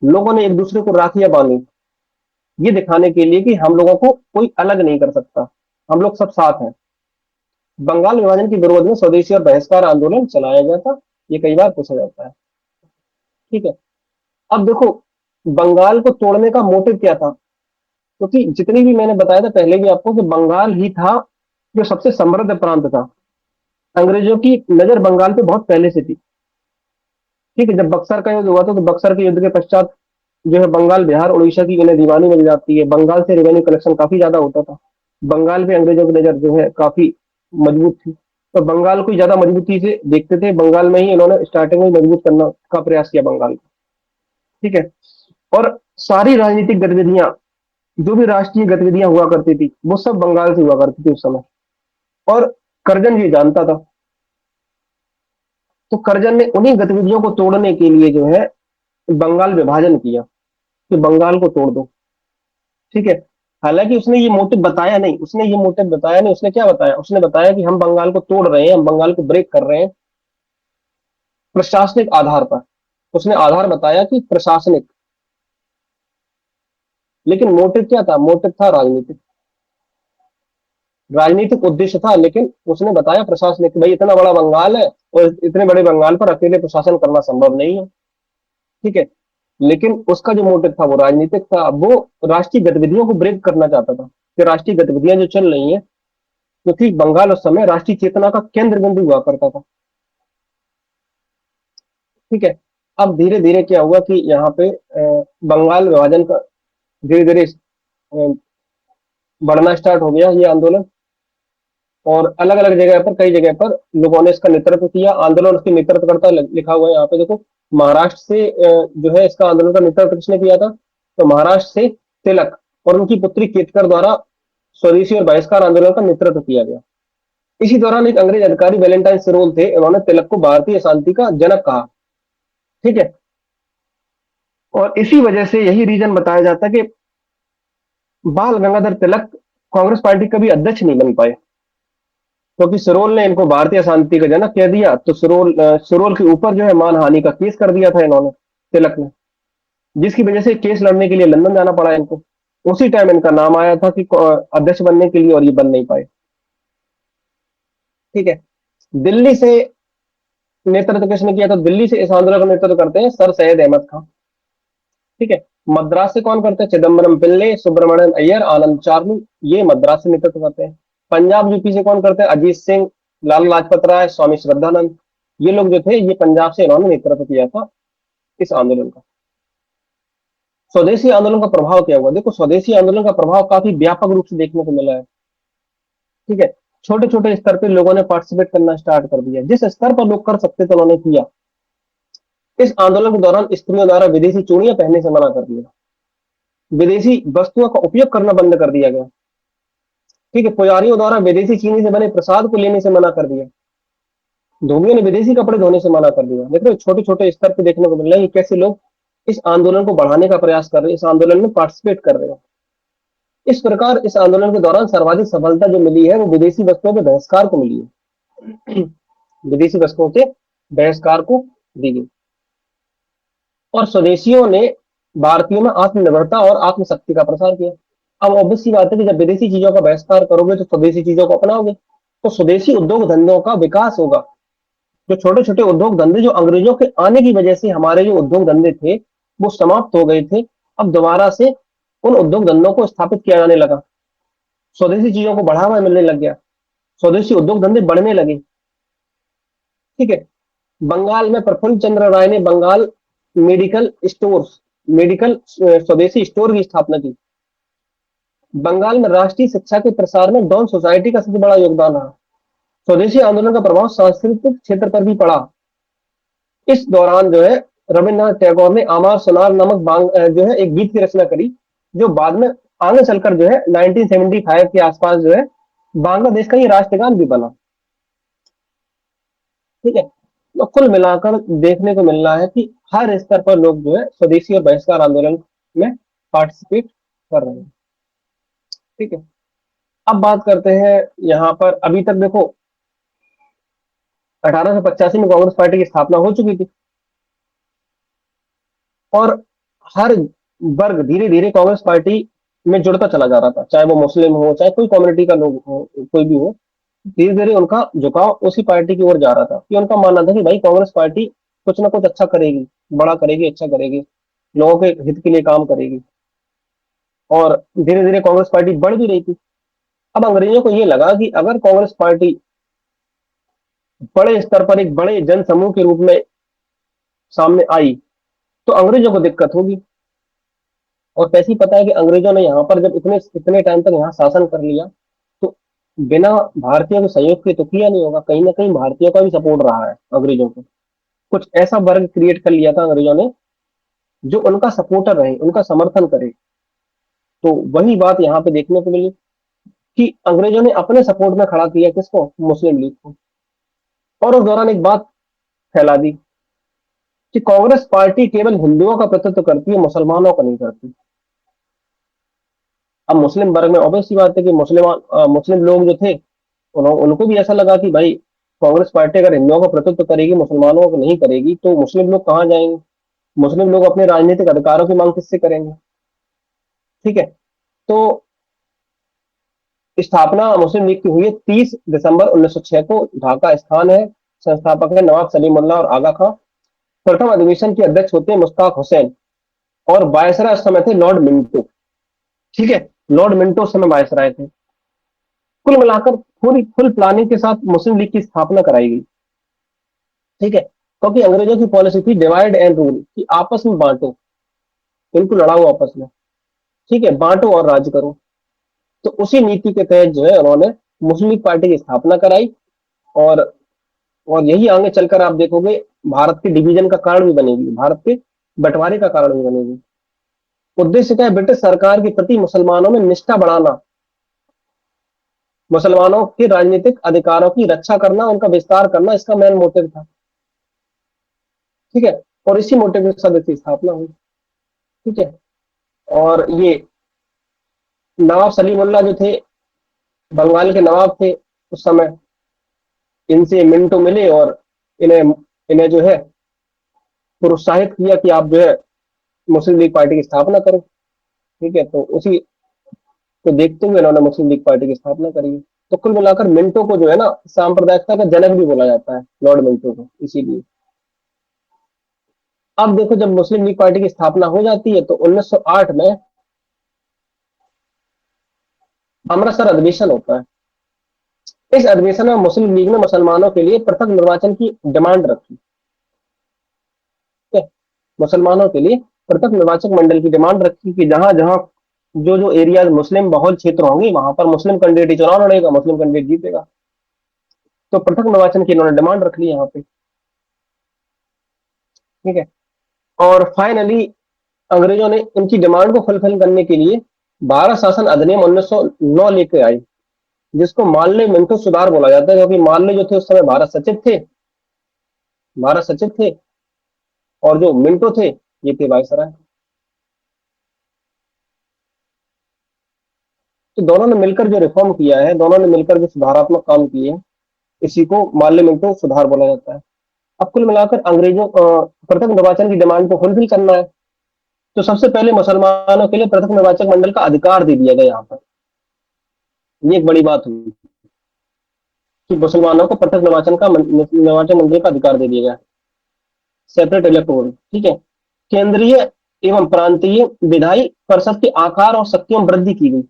लोगों ने एक दूसरे को राखियां बांधी, ये दिखाने के लिए कि हम लोगों को कोई अलग नहीं कर सकता, हम लोग सब साथ हैं। बंगाल विभाजन के विरोध में स्वदेशी और बहिष्कार आंदोलन चलाया गया था, ये कई बार पूछा जाता है। ठीक है, अब देखो बंगाल को तोड़ने का मोटिव क्या था, क्योंकि जितनी भी मैंने बताया था पहले भी आपको कि बंगाल ही था जो सबसे समृद्ध प्रांत था। अंग्रेजों की नजर बंगाल पे बहुत पहले से थी। ठीक है, जब बक्सर का युद्ध हुआ था तो बक्सर के युद्ध के पश्चात जो है बंगाल बिहार उड़ीसा की इन्हें दीवानी मिल जाती है। बंगाल से रेवेन्यू कलेक्शन काफी ज्यादा होता था। बंगाल पे अंग्रेजों की नजर जो है काफी मजबूत थी, तो बंगाल को ज्यादा मजबूती से देखते थे। बंगाल में ही इन्होंने स्टार्टिंग में मजबूत करना का प्रयास किया बंगाल को। ठीक है, और सारी राजनीतिक गतिविधियां, जो भी राष्ट्रीय गतिविधियां हुआ करती थी वो सब बंगाल से हुआ करती थी उस समय, और कर्जन ये जानता था। तो कर्जन ने उन्हीं गतिविधियों को तोड़ने के लिए जो है बंगाल विभाजन किया, कि बंगाल को तोड़ दो। ठीक है, हालांकि उसने ये मोटिव बताया नहीं, उसने क्या बताया, उसने बताया कि हम बंगाल को तोड़ रहे हैं, हम बंगाल को ब्रेक कर रहे हैं, प्रशासनिक आधार पर। उसने आधार बताया कि प्रशासनिक, लेकिन मोटिव क्या था? मोटिव था राजनीतिक, राजनीतिक उद्देश्य था। लेकिन उसने बताया प्रशासनिक, भाई इतना बड़ा बंगाल है और इतने बड़े बंगाल पर अकेले प्रशासन करना संभव नहीं है। ठीक है, लेकिन उसका जो मोटिव था वो राजनीतिक था। वो राष्ट्रीय गतिविधियों को ब्रेक करना चाहता था कि राष्ट्रीय गतिविधियां जो चल रही हैं, क्योंकि बंगाल उस समय राष्ट्रीय चेतना का केंद्र बिंदु हुआ करता था। ठीक है, अब धीरे धीरे क्या हुआ कि यहाँ पे बंगाल विभाजन का धीरे धीरे बढ़ना स्टार्ट हो गया ये आंदोलन। और अलग अलग जगह पर, कई जगह पर लोगों ने इसका नेतृत्व किया। आंदोलन उसके नेतृत्वकर्ता लिखा हुआ है यहाँ पे देखो। महाराष्ट्र से जो है इसका आंदोलन का नेतृत्व किसने किया था? तो महाराष्ट्र से तिलक और उनकी पुत्री केतकर द्वारा स्वदेशी और बहिष्कार आंदोलन का नेतृत्व किया गया। इसी दौरान एक अंग्रेज अधिकारी वैलेंटाइन सिरोल थे, उन्होंने तिलक को भारतीय शांति का जनक कहा। ठीक है, और इसी वजह से यही रीजन बताया जाता है कि बाल गंगाधर तिलक कांग्रेस पार्टी का भी अध्यक्ष नहीं बन पाए, क्योंकि सिरोल ने इनको भारतीय शांति का जनक कह दिया। तो सिरोल के ऊपर जो है मानहानि का केस कर दिया था इन्होंने, तिलक ने, जिसकी वजह से केस लड़ने के लिए लंदन जाना पड़ा इनको। उसी टाइम इनका नाम आया था कि अध्यक्ष बनने के लिए, और ये बन नहीं पाए। ठीक है, दिल्ली से नेतृत्व किसने किया? तो दिल्ली से इस आंदोलन का नेतृत्व करते हैं सर सैयद अहमद खान। ठीक है, मद्रास से कौन करते हैं? चिदम्बरम पिल्ले, सुब्रमण्यम अय्यर, आनंद चार्लू, ये मद्रास से नेतृत्व करते हैं। पंजाब यूपी से कौन करते हैं? अजीत सिंह, लाला लाजपत राय, स्वामी श्रद्धानंद, ये लोग जो थे ये पंजाब से इन्होंने नेतृत्व किया था इस आंदोलन का। स्वदेशी आंदोलन का प्रभाव क्या हुआ? देखो, स्वदेशी आंदोलन का प्रभाव काफी व्यापक रूप से देखने को मिला है। ठीक है, छोटे छोटे स्तर पे लोगों ने पार्टिसिपेट करना स्टार्ट कर दिया। जिस स्तर पर लोग कर सकते थे उन्होंने किया। इस आंदोलन के दौरान स्त्रियों द्वारा विदेशी चूड़ियां पहनने से मना कर दिया, विदेशी वस्तुओं का उपयोग करना बंद कर दिया गया। ठीक है, पुजारियों द्वारा विदेशी चीनी से बने प्रसाद को लेने से मना कर दिया, धोबियों ने विदेशी कपड़े धोने से मना कर दिया। देखो, छोटे छोटे स्तर पे देखने को मिल रहा है कि कैसे लोग इस आंदोलन को बढ़ाने का प्रयास कर रहे हैं, इस आंदोलन में पार्टिसिपेट कर रहे हैं। इस प्रकार इस आंदोलन के दौरान सर्वाधिक सफलता जो मिली है वो विदेशी वस्तुओं के बहिष्कार को मिली है। विदेशी वस्तुओं के बहिष्कार को दी गई, और स्वदेशियों ने भारतीयों में आत्मनिर्भरता और आत्मशक्ति का प्रसार किया। अब ऑब्वियस सी बात है कि जब विदेशी चीजों का बहिष्कार करोगे तो स्वदेशी चीजों को अपनाओगे, तो स्वदेशी उद्योग धंधों का विकास होगा। जो छोटे छोटे उद्योग धंधे जो अंग्रेजों के आने की वजह से हमारे जो उद्योग धंधे थे वो समाप्त हो गए थे, अब दोबारा से उन उद्योग धंधों को स्थापित किया जाने लगा। स्वदेशी चीजों को बढ़ावा मिलने लग गया, स्वदेशी उद्योग धंधे बढ़ने लगे। ठीक है, बंगाल में प्रफुल्ल चंद्र राय ने बंगाल मेडिकल स्टोर्स, मेडिकल स्वदेशी स्टोर की स्थापना की। बंगाल में राष्ट्रीय शिक्षा के प्रसार में डॉन सोसाइटी का सबसे बड़ा योगदान रहा। स्वदेशी आंदोलन का प्रभाव सांस्कृतिक क्षेत्र पर भी पड़ा। इस दौरान जो है रविन्द्रनाथ टैगोर ने आमार सोनार नामक जो है एक गीत की रचना करी, जो बाद में आगे चलकर जो है 1975 के आसपास जो है बांग्लादेश का ये राष्ट्रगान भी बना। ठीक है, तो कुल मिलाकर देखने को मिल रहा है कि हर स्तर पर लोग जो है स्वदेशी और बहिष्कार आंदोलन में पार्टिसिपेट कर रहे हैं। ठीक है, अब बात करते हैं यहाँ पर। अभी तक देखो 1885 में कांग्रेस पार्टी की स्थापना हो चुकी थी, और हर वर्ग धीरे धीरे कांग्रेस पार्टी में जुड़ता चला जा रहा था, चाहे वो मुस्लिम हो, चाहे कोई कम्युनिटी का लोग हो, कोई भी हो। धीरे धीरे उनका झुकाव उसी पार्टी की ओर जा रहा था, कि उनका मानना था कि भाई कांग्रेस पार्टी कुछ ना कुछ अच्छा करेगी, बड़ा करेगी, अच्छा करेगी, लोगों के हित के लिए काम करेगी। और धीरे धीरे कांग्रेस पार्टी बढ़ भी रही थी। अब अंग्रेजों को यह लगा कि अगर कांग्रेस पार्टी बड़े स्तर पर एक बड़े जन समूह के रूप में सामने आई तो अंग्रेजों को दिक्कत होगी। और कैसी पता है कि अंग्रेजों ने यहाँ पर जब इतने इतने टाइम तक यहाँ शासन कर लिया, तो बिना भारतीयों के सहयोग के तो किया नहीं होगा, कहीं ना कहीं भारतीयों का भी सपोर्ट रहा है अंग्रेजों को। कुछ ऐसा वर्ग क्रिएट कर लिया था अंग्रेजों ने जो उनका सपोर्टर रहे, उनका समर्थन करे। तो वही बात यहाँ पे देखने को मिली कि अंग्रेजों ने अपने सपोर्ट में खड़ा किया किसको? मुस्लिम लीग को। और उस दौरान एक बात फैला दी कि कांग्रेस पार्टी केवल हिंदुओं का प्रतिनिधित्व करती है, मुसलमानों का नहीं करती। अब मुस्लिम वर्ग में ऑब्वियस सी बात है कि मुस्लिम लोग जो थे उनको भी ऐसा लगा कि भाई कांग्रेस पार्टी अगर हिंदुओं का प्रतिनिधित्व करेगी, मुसलमानों को नहीं करेगी, तो मुस्लिम लोग कहाँ जाएंगे? मुस्लिम लोग अपने राजनीतिक अधिकारों की मांग किससे करेंगे? ठीक है। तो स्थापना मुस्लिम लीग की हुई है 30 दिसंबर 1906 को। ढाका स्थान है। संस्थापक है नवाब सलीमुल्लाह और आगा खां। प्रथम अधिवेशन के अध्यक्ष होते हैं मुश्ताक हुसैन, और वायसराय उस समय थे लॉर्ड मिंटो। ठीक है, लॉर्ड मिंटो उस समय वायसराय थे। कुल मिलाकर पूरी फुल प्लानिंग के साथ मुस्लिम लीग की स्थापना कराई गई। ठीक है, क्योंकि अंग्रेजों की पॉलिसी थी डिवाइड एंड रूल, कि आपस में बांटो, इनको लड़ाओ आपस में। ठीक है, बांटो और राज करो। तो उसी नीति के तहत जो है उन्होंने मुस्लिम लीग पार्टी की स्थापना कराई। और और यही आगे चलकर आप देखोगे भारत के डिवीजन का कारण भी बनेगी, भारत के बंटवारे का कारण भी बनेगी। उद्देश्य क्या है? ब्रिटिश सरकार के प्रति मुसलमानों में निष्ठा बढ़ाना, मुसलमानों के राजनीतिक अधिकारों की रक्षा करना, उनका विस्तार करना, इसका मेन मोटिव था। ठीक है, और इसी मोटिव के साथ इसकी स्थापना हुई। ठीक है, और ये नवाब सलीमुल्लाह जो थे, बंगाल के नवाब थे उस समय, इनसे मिंटो मिले और इन्हें इन्हें जो है प्रोत्साहित किया कि आप जो है मुस्लिम लीग पार्टी की स्थापना करो। ठीक है, तो उसी को देखते हुए इन्होंने मुस्लिम लीग पार्टी की स्थापना करी है। तो कुल मिलाकर मिंटो को जो है ना सांप्रदायिकता का जनक भी बोला जाता है, लॉर्ड मिंटो को, इसीलिए। अब देखो, जब मुस्लिम लीग पार्टी की स्थापना हो जाती है तो 1908 में अमृतसर अधिवेशन होता है। इस अधिवेशन में मुस्लिम लीग ने मुसलमानों के लिए पृथक निर्वाचन की डिमांड रखी। ठीक है, मुसलमानों के लिए पृथक निर्वाचक मंडल की डिमांड रखी कि जहां जहां जो जो एरिया मुस्लिम बहुल क्षेत्र होंगे वहां पर मुस्लिम कैंडिडेट ही चुनाव लड़ेगा, मुस्लिम कैंडिडेट जीतेगा। तो पृथक निर्वाचन की इन्होंने डिमांड रख ली यहाँ पे। ठीक है, और फाइनली अंग्रेजों ने इनकी डिमांड को फुलफिल करने के लिए भारत शासन अधिनियम 1909 लेके आई, जिसको मानले मिंटो सुधार बोला जाता है, क्योंकि मानले जो थे उस समय भारत सचिव थे, भारत सचिव थे, और जो मिंटो थे ये थे वायसराय। तो दोनों ने मिलकर जो रिफॉर्म किया है, दोनों ने मिलकर जो सुधारात्मक काम किए हैं, इसी को मानले मिंटो सुधार बोला जाता है। अब कुल मिलाकर अंग्रेजों पृथक निर्वाचन की डिमांड को फुलफिल करना है, तो सबसे पहले मुसलमानों के लिए पृथक निर्वाचक मंडल का अधिकार दे दिया गया यहाँ पर। ये एक बड़ी बात हुई कि मुसलमानों को पृथक निर्वाचन मंडल का अधिकार दे दिया गया, सेपरेट इलेक्टोरल। ठीक है, केंद्रीय एवं प्रांतीय विधायी परिषद के आकार और शक्तियों में वृद्धि की गई।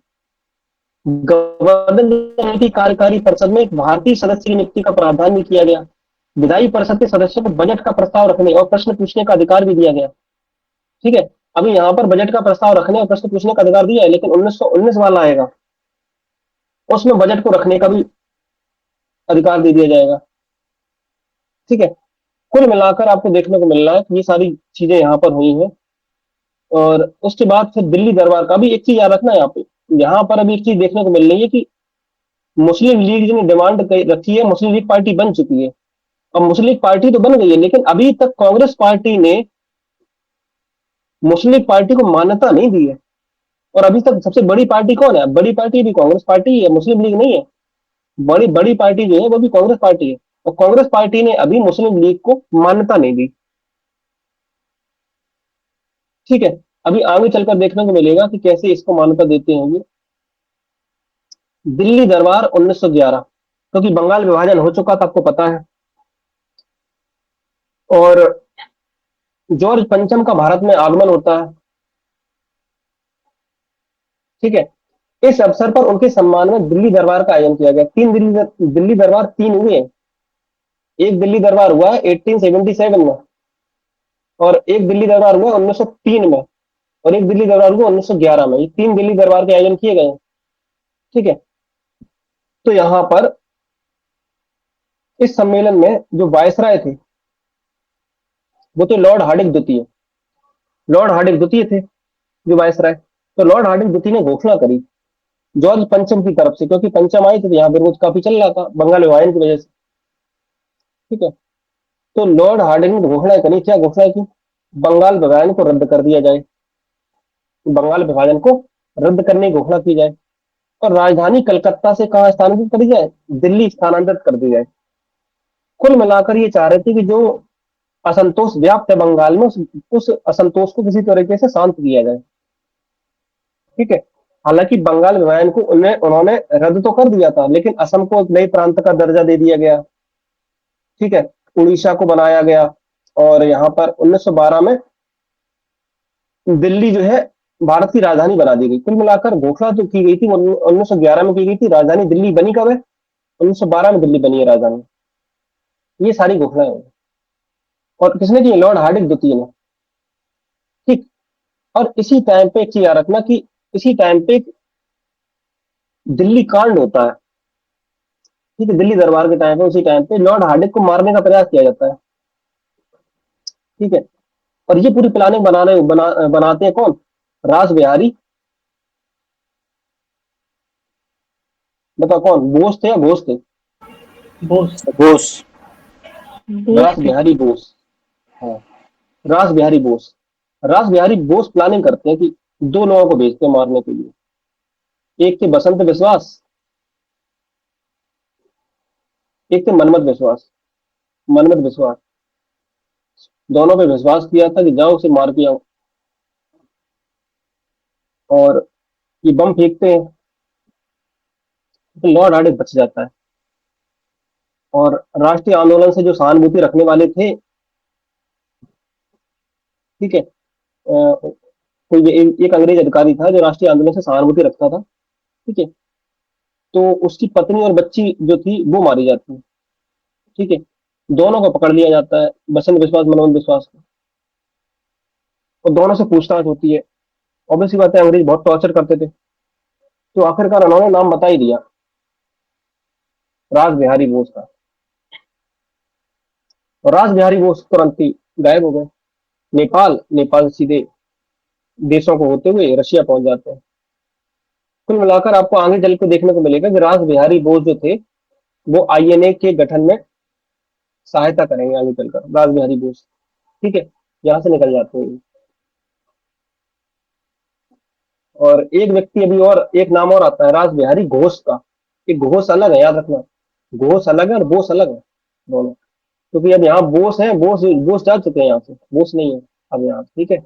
गवर्नर की कार्यकारी परिषद में एक भारतीय सदस्य की नियुक्ति का प्रावधान भी किया गया। विधायी परिषद के सदस्यों को बजट का प्रस्ताव रखने और प्रश्न पूछने का अधिकार भी दिया गया। ठीक है, अभी यहाँ पर बजट का प्रस्ताव रखने और प्रश्न पूछने का अधिकार दिया है, लेकिन 1919 वाला आएगा उसमें बजट को रखने का भी अधिकार दे दिया जाएगा। ठीक है, कुल मिलाकर आपको देखने को मिल रहा है कि ये सारी चीजें यहाँ पर हुई हैं। और उसके बाद फिर दिल्ली दरबार का भी एक चीज याद रखना, यहाँ पर अभी एक चीज देखने को मिल रही है कि मुस्लिम लीग जो डिमांड रखी है, मुस्लिम लीग पार्टी बन चुकी है। अब मुस्लिम लीग पार्टी तो बन गई है, लेकिन अभी तक कांग्रेस पार्टी ने मुस्लिम लीग पार्टी को मान्यता नहीं दी है। और अभी तक सबसे बड़ी पार्टी कौन है? बड़ी पार्टी भी कांग्रेस पार्टी ही है, मुस्लिम लीग नहीं है। बड़ी बड़ी पार्टी जो है वो भी कांग्रेस पार्टी है, और कांग्रेस पार्टी ने अभी मुस्लिम लीग को मान्यता नहीं दी। ठीक है, अभी आगे चलकर देखने को मिलेगा कि कैसे इसको मान्यता देते हैं ये। दिल्ली दरबार 1911, क्योंकि बंगाल विभाजन हो चुका था, आपको पता है, और जॉर्ज पंचम का भारत में आगमन होता है। ठीक है, इस अवसर पर उनके सम्मान में दिल्ली दरबार का आयोजन किया गया। दिल्ली दरबार तीन हुए हैं। एक दिल्ली दरबार हुआ है 1877 में, और एक दिल्ली दरबार हुआ 1903 में, और एक दिल्ली दरबार हुआ 1911 में। ये तीन दिल्ली दरबार के आयोजन किए गए। ठीक है, तो यहां पर इस सम्मेलन में जो वायसराय थे वो थे लॉर्ड हार्डिंग द्वितीय। लॉर्ड हार्डिंग द्वितीय थे जो वायसराय। तो लॉर्ड हार्डिंग द्वितीय ने घोषणा करी जॉर्ज पंचम की तरफ से, क्योंकि पंचम आए थे तो यहाँ विरोध काफी चल रहा था बंगाल विभाजन की वजह से। ठीक है, तो लॉर्ड हार्डिंग ने घोषणा करी, क्या घोषणा की? बंगाल विभाजन को रद्द कर दिया जाए, बंगाल विभाजन को रद्द करने की घोषणा की जाए, और राजधानी कलकत्ता से कहां स्थानांतरित कर दी जाए? दिल्ली स्थानांतरित कर दी जाए। कुल मिलाकर ये चाह रहे थे कि जो असंतोष व्याप्त है बंगाल में, उस असंतोष को किसी तरीके से शांत किया जाए। ठीक है। हालांकि बंगाल विभाजन को उन्होंने रद्द तो कर दिया था, लेकिन असम को एक नए प्रांत का दर्जा दे दिया गया। ठीक है। उड़ीसा को बनाया गया, और यहाँ पर 1912 में दिल्ली जो है भारत की राजधानी बना दी गई। कुल मिलाकर घोषणा तो की गई थी 1911 में की गई थी, राजधानी दिल्ली बनी कब है? 1912 में दिल्ली बनी है राजधानी। ये सारी घोषणाएं हैं। और किसने की? लॉर्ड हार्डिंग द्वितीय ने। ठीक। और इसी टाइम पे एक चीज याद रखना कि इसी टाइम पे दिल्ली कांड होता है। ठीक है। दिल्ली दरबार के टाइम पे, उसी टाइम पे लॉर्ड हार्डिंग को मारने का प्रयास किया जाता है। ठीक है। और ये पूरी प्लानिंग बनाते हैं कौन? रास बिहारी। बताओ कौन? बोस थे या घोष थे? बोस। बोस। रास बोस थे। बिहारी बोस। हाँ, रास बिहारी बोस। रास बिहारी बोस प्लानिंग करते हैं कि दो लोगों को भेजते हैं मारने के लिए। एक थे बसंत विश्वास, एक थे मनमत विश्वास। मनमत विश्वास। दोनों पे विश्वास किया था कि जाओ उसे मार के आओ। और ये बम फेंकते हैं, तो लॉर्ड हार्डिंग बच जाता है। और राष्ट्रीय आंदोलन से जो सहानुभूति रखने वाले थे, ठीक है, कोई एक अंग्रेज अधिकारी था जो राष्ट्रीय आंदोलन से सहानुभूति रखता था। ठीक है। तो उसकी पत्नी और बच्ची जो थी वो मारी जाती है। ठीक है। दोनों को पकड़ लिया जाता है, बसंत विश्वास, मनोज विश्वास को। और दोनों से पूछताछ होती है। ऑब्वियसली बात है, अंग्रेज बहुत टॉर्चर करते थे। तो आखिरकार उन्होंने नाम बता ही दिया, रास बिहारी बोस का। और रास बिहारी बोस तुरंत ही गायब हो गए। नेपाल से सीधे देशों को होते हुए रशिया पहुंच जाते हैं। कुल मिलाकर आपको आगे चल के देखने को मिलेगा कि रास बिहारी बोस जो थे, वो आईएनए के गठन में सहायता करेंगे आगे चलकर, रास बिहारी बोस। ठीक है। यहाँ से निकल जाते हैं। और एक व्यक्ति अभी और, एक नाम और आता है रास बिहारी घोष का। एक घोष अलग है, याद रखना। घोष अलग है और बोस अलग है, दोनों। क्योंकि अब यहाँ बोस है, बोस बोस जा चुके हैं यहाँ से, बोस नहीं है अब यहाँ। ठीक है।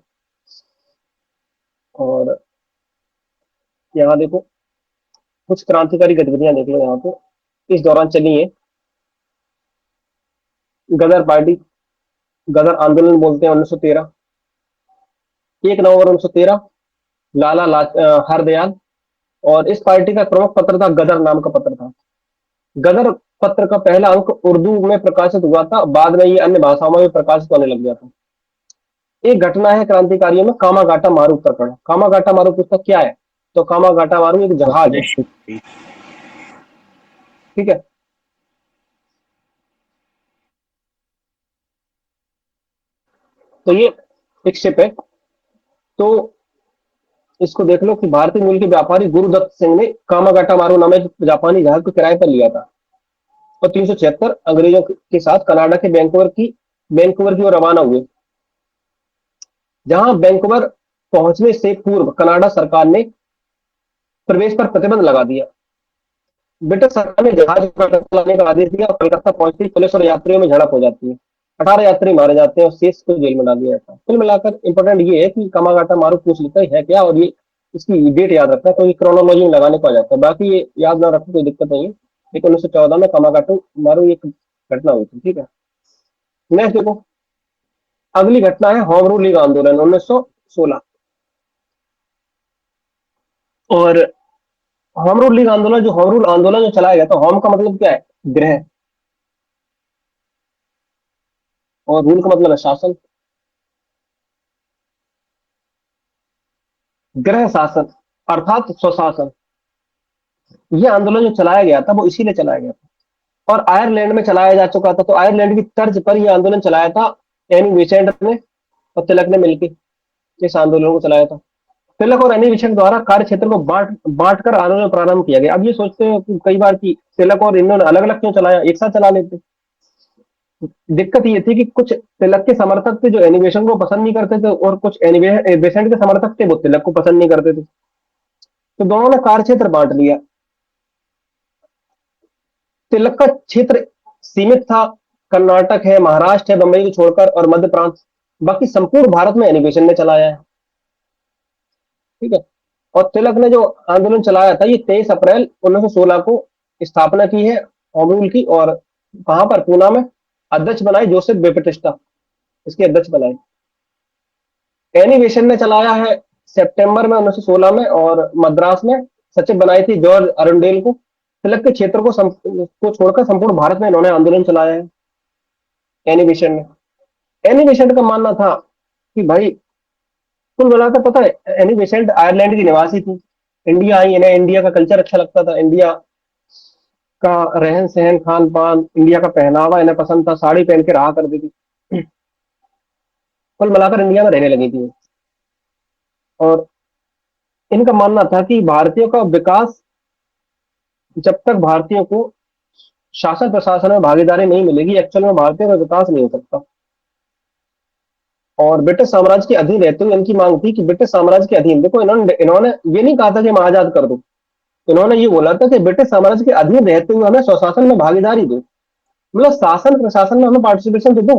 और यहाँ देखो, कुछ क्रांतिकारी गतिविधियां देख लो यहाँ पे इस दौरान चली है। गदर पार्टी, गदर आंदोलन बोलते हैं 1913। 1 नवंबर 1913, हरदयाल। और इस पार्टी का प्रमुख पत्र था गदर नाम का पत्र था। गदर पत्र का पहला अंक उर्दू में प्रकाशित हुआ था, बाद में ये अन्य भाषाओं में भी प्रकाशित होने लग गया था। एक घटना है क्रांतिकारियों में, कामागाटा मारू प्रकरण। कामागाटा मारू पुस्तक क्या है? तो कामागाटा मारू एक जहाज है। ठीक है। तो ये एक शिप है। तो इसको देख लो कि भारतीय मूल के व्यापारी गुरुदत्त सिंह ने कामागाटा मारू नामक जापानी जहाज को किराए पर लिया था, और 376 अंग्रेजों के साथ कनाडा के वैंकूवर की ओर रवाना हुए। जहां वैंकूवर पहुंचने से पूर्व कनाडा सरकार ने प्रवेश पर प्रतिबंध लगा दिया। ब्रिटिश सरकार ने जहाज को कलकत्ता लाने का आदेश दिया, और कलकत्ता पहुंचते ही पुलिस और यात्रियों में झड़प हो जाती है। 18 यात्री मारे जाते हैं और शेष को जेल में डाल दिया जाता है। कुल मिलाकर इंपॉर्टेंट ये है कि कामागाटा मारू पूछ लेता है क्या, और ये इसकी डेट याद रखना है, क्योंकि क्रोनोलॉजी में लगाने को आ जाता है। बाकी ये याद ना रखो कोई दिक्कत नहीं है। लेकिन 1914 में कामागाटू मारू एक घटना हुई थी। ठीक है। नेक्स्ट देखो, अगली घटना है होम रूल लीग आंदोलन 1916। और होम रूल लीग आंदोलन, जो होम रूल आंदोलन जो चलाया गया था, होम का मतलब क्या है? गृह। और रूल का मतलब है शासन, गृह शासन अर्थात स्वशासन। ये आंदोलन जो चलाया गया था वो इसीलिए चलाया गया था, और आयरलैंड में चलाया जा चुका था। तो आयरलैंड की तर्ज पर यह आंदोलन चलाया था एनी बेसेंट ने और तिलक ने मिलकर इस आंदोलन को चलाया था। तिलक और एनी बेसेंट द्वारा कार्य क्षेत्र को बांट बांट कर आंदोलन प्रारंभ किया गया। अब ये सोचते हो कि कई बार की तिलक और इन्होंने अलग अलग क्यों चलाया, एक साथ चला लेते। दिक्कत ये थी कि कुछ तिलक के समर्थक थे जो एनिमेशन को पसंद नहीं करते थे, और कुछ बेसेंट के समर्थक थे वो तिलक को पसंद नहीं करते थे। तो दोनों ने कार्य क्षेत्र बांट लिया। तिलक का क्षेत्र सीमित था कर्नाटक है, महाराष्ट्र है, बंबई को छोड़कर, और मध्य प्रांत, बाकी संपूर्ण भारत में एनिमेशन ने चलाया है। ठीक है। और तिलक ने जो आंदोलन चलाया था, ये 23 अप्रैल 1916 को स्थापना की है होम रूल की, और कहां पर, पूना में अध्यक्ष बनाई जोसेफ बेपटिस्टा, इसके अध्यक्ष बनाए। एनिमेशन ने चलाया है सितंबर में 1916 में, और मद्रास में सचिव बनाई थी जॉर्ज अरुंडेल को। तिलक के क्षेत्र को छोड़कर संपूर्ण भारत में इन्होंने आंदोलन चलाया है एनिमेशन ने। एनिमेशन का मानना था कि भाई, कुल मिलाकर पता है, एनी बेसेंट आयरलैंड की निवासी थी। इंडिया आई, इन्हें इंडिया का कल्चर अच्छा लगता था, इंडिया का रहन सहन, खान पान, इंडिया का पहनावा इन्हें पसंद था, साड़ी पहन के रहा करती थी। कुल मिलाकर इंडिया में रहने लगी थी। और इनका मानना था कि भारतीयों का विकास, जब तक भारतीयों को शासन प्रशासन में भागीदारी नहीं मिलेगी, एक्चुअल में भारतीयों का विकास नहीं हो सकता। और ब्रिटिश साम्राज्य के अधीन रहते हुए इनकी मांग थी कि ब्रिटिश साम्राज्य के अधीन, देखो इन्होंने इन्होंने ये नहीं कहा था कि हम आजाद कर दो, इन्होंने ये बोला था कि ब्रिटिश साम्राज्य के अधीन रहते हुए हमें स्वशासन में भागीदारी दो, मतलब शासन प्रशासन में हमें पार्टिसिपेशन तो दो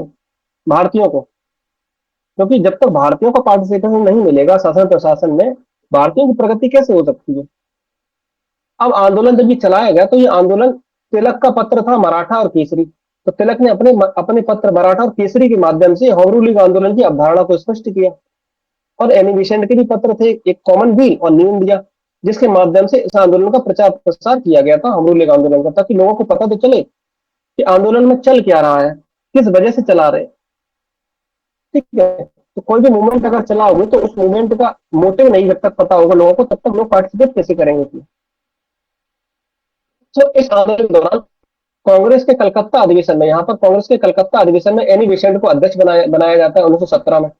भारतीयों को। क्योंकि जब तक भारतीयों को पार्टिसिपेशन नहीं मिलेगा शासन प्रशासन में, भारतीयों की प्रगति कैसे हो सकती है। अब आंदोलन जब ये चलाया गया, तो ये आंदोलन, तिलक का पत्र था मराठा और केसरी, तो तिलक ने अपने अपने पत्र मराठा और केसरी के माध्यम से होम रूलिंग आंदोलन की अवधारणा को स्पष्ट किया। और एनिमेशन के भी पत्र थे, एक कॉमन व्हील और न्यू इंडिया, जिसके माध्यम से इस आंदोलन का प्रचार प्रसार किया गया था, होम रूलिंग आंदोलन का, ताकि लोगों को पता तो चले कि आंदोलन में चल क्या रहा है, किस वजह से चला रहे हैं। ठीक है। तो कोई भी मूवमेंट अगर चला होगा, तो उस मूवमेंट का मोटिव नहीं जब तक पता होगा लोगों को, तब तक लोग पार्टिसिपेट कैसे करेंगे उसमें। तो इस आंदोलन के दौरान कांग्रेस के कलकत्ता अधिवेशन में, यहाँ पर कांग्रेस के कलकत्ता अधिवेशन में एनी बेसेंट को अध्यक्ष बनाया जाता है 1917 में।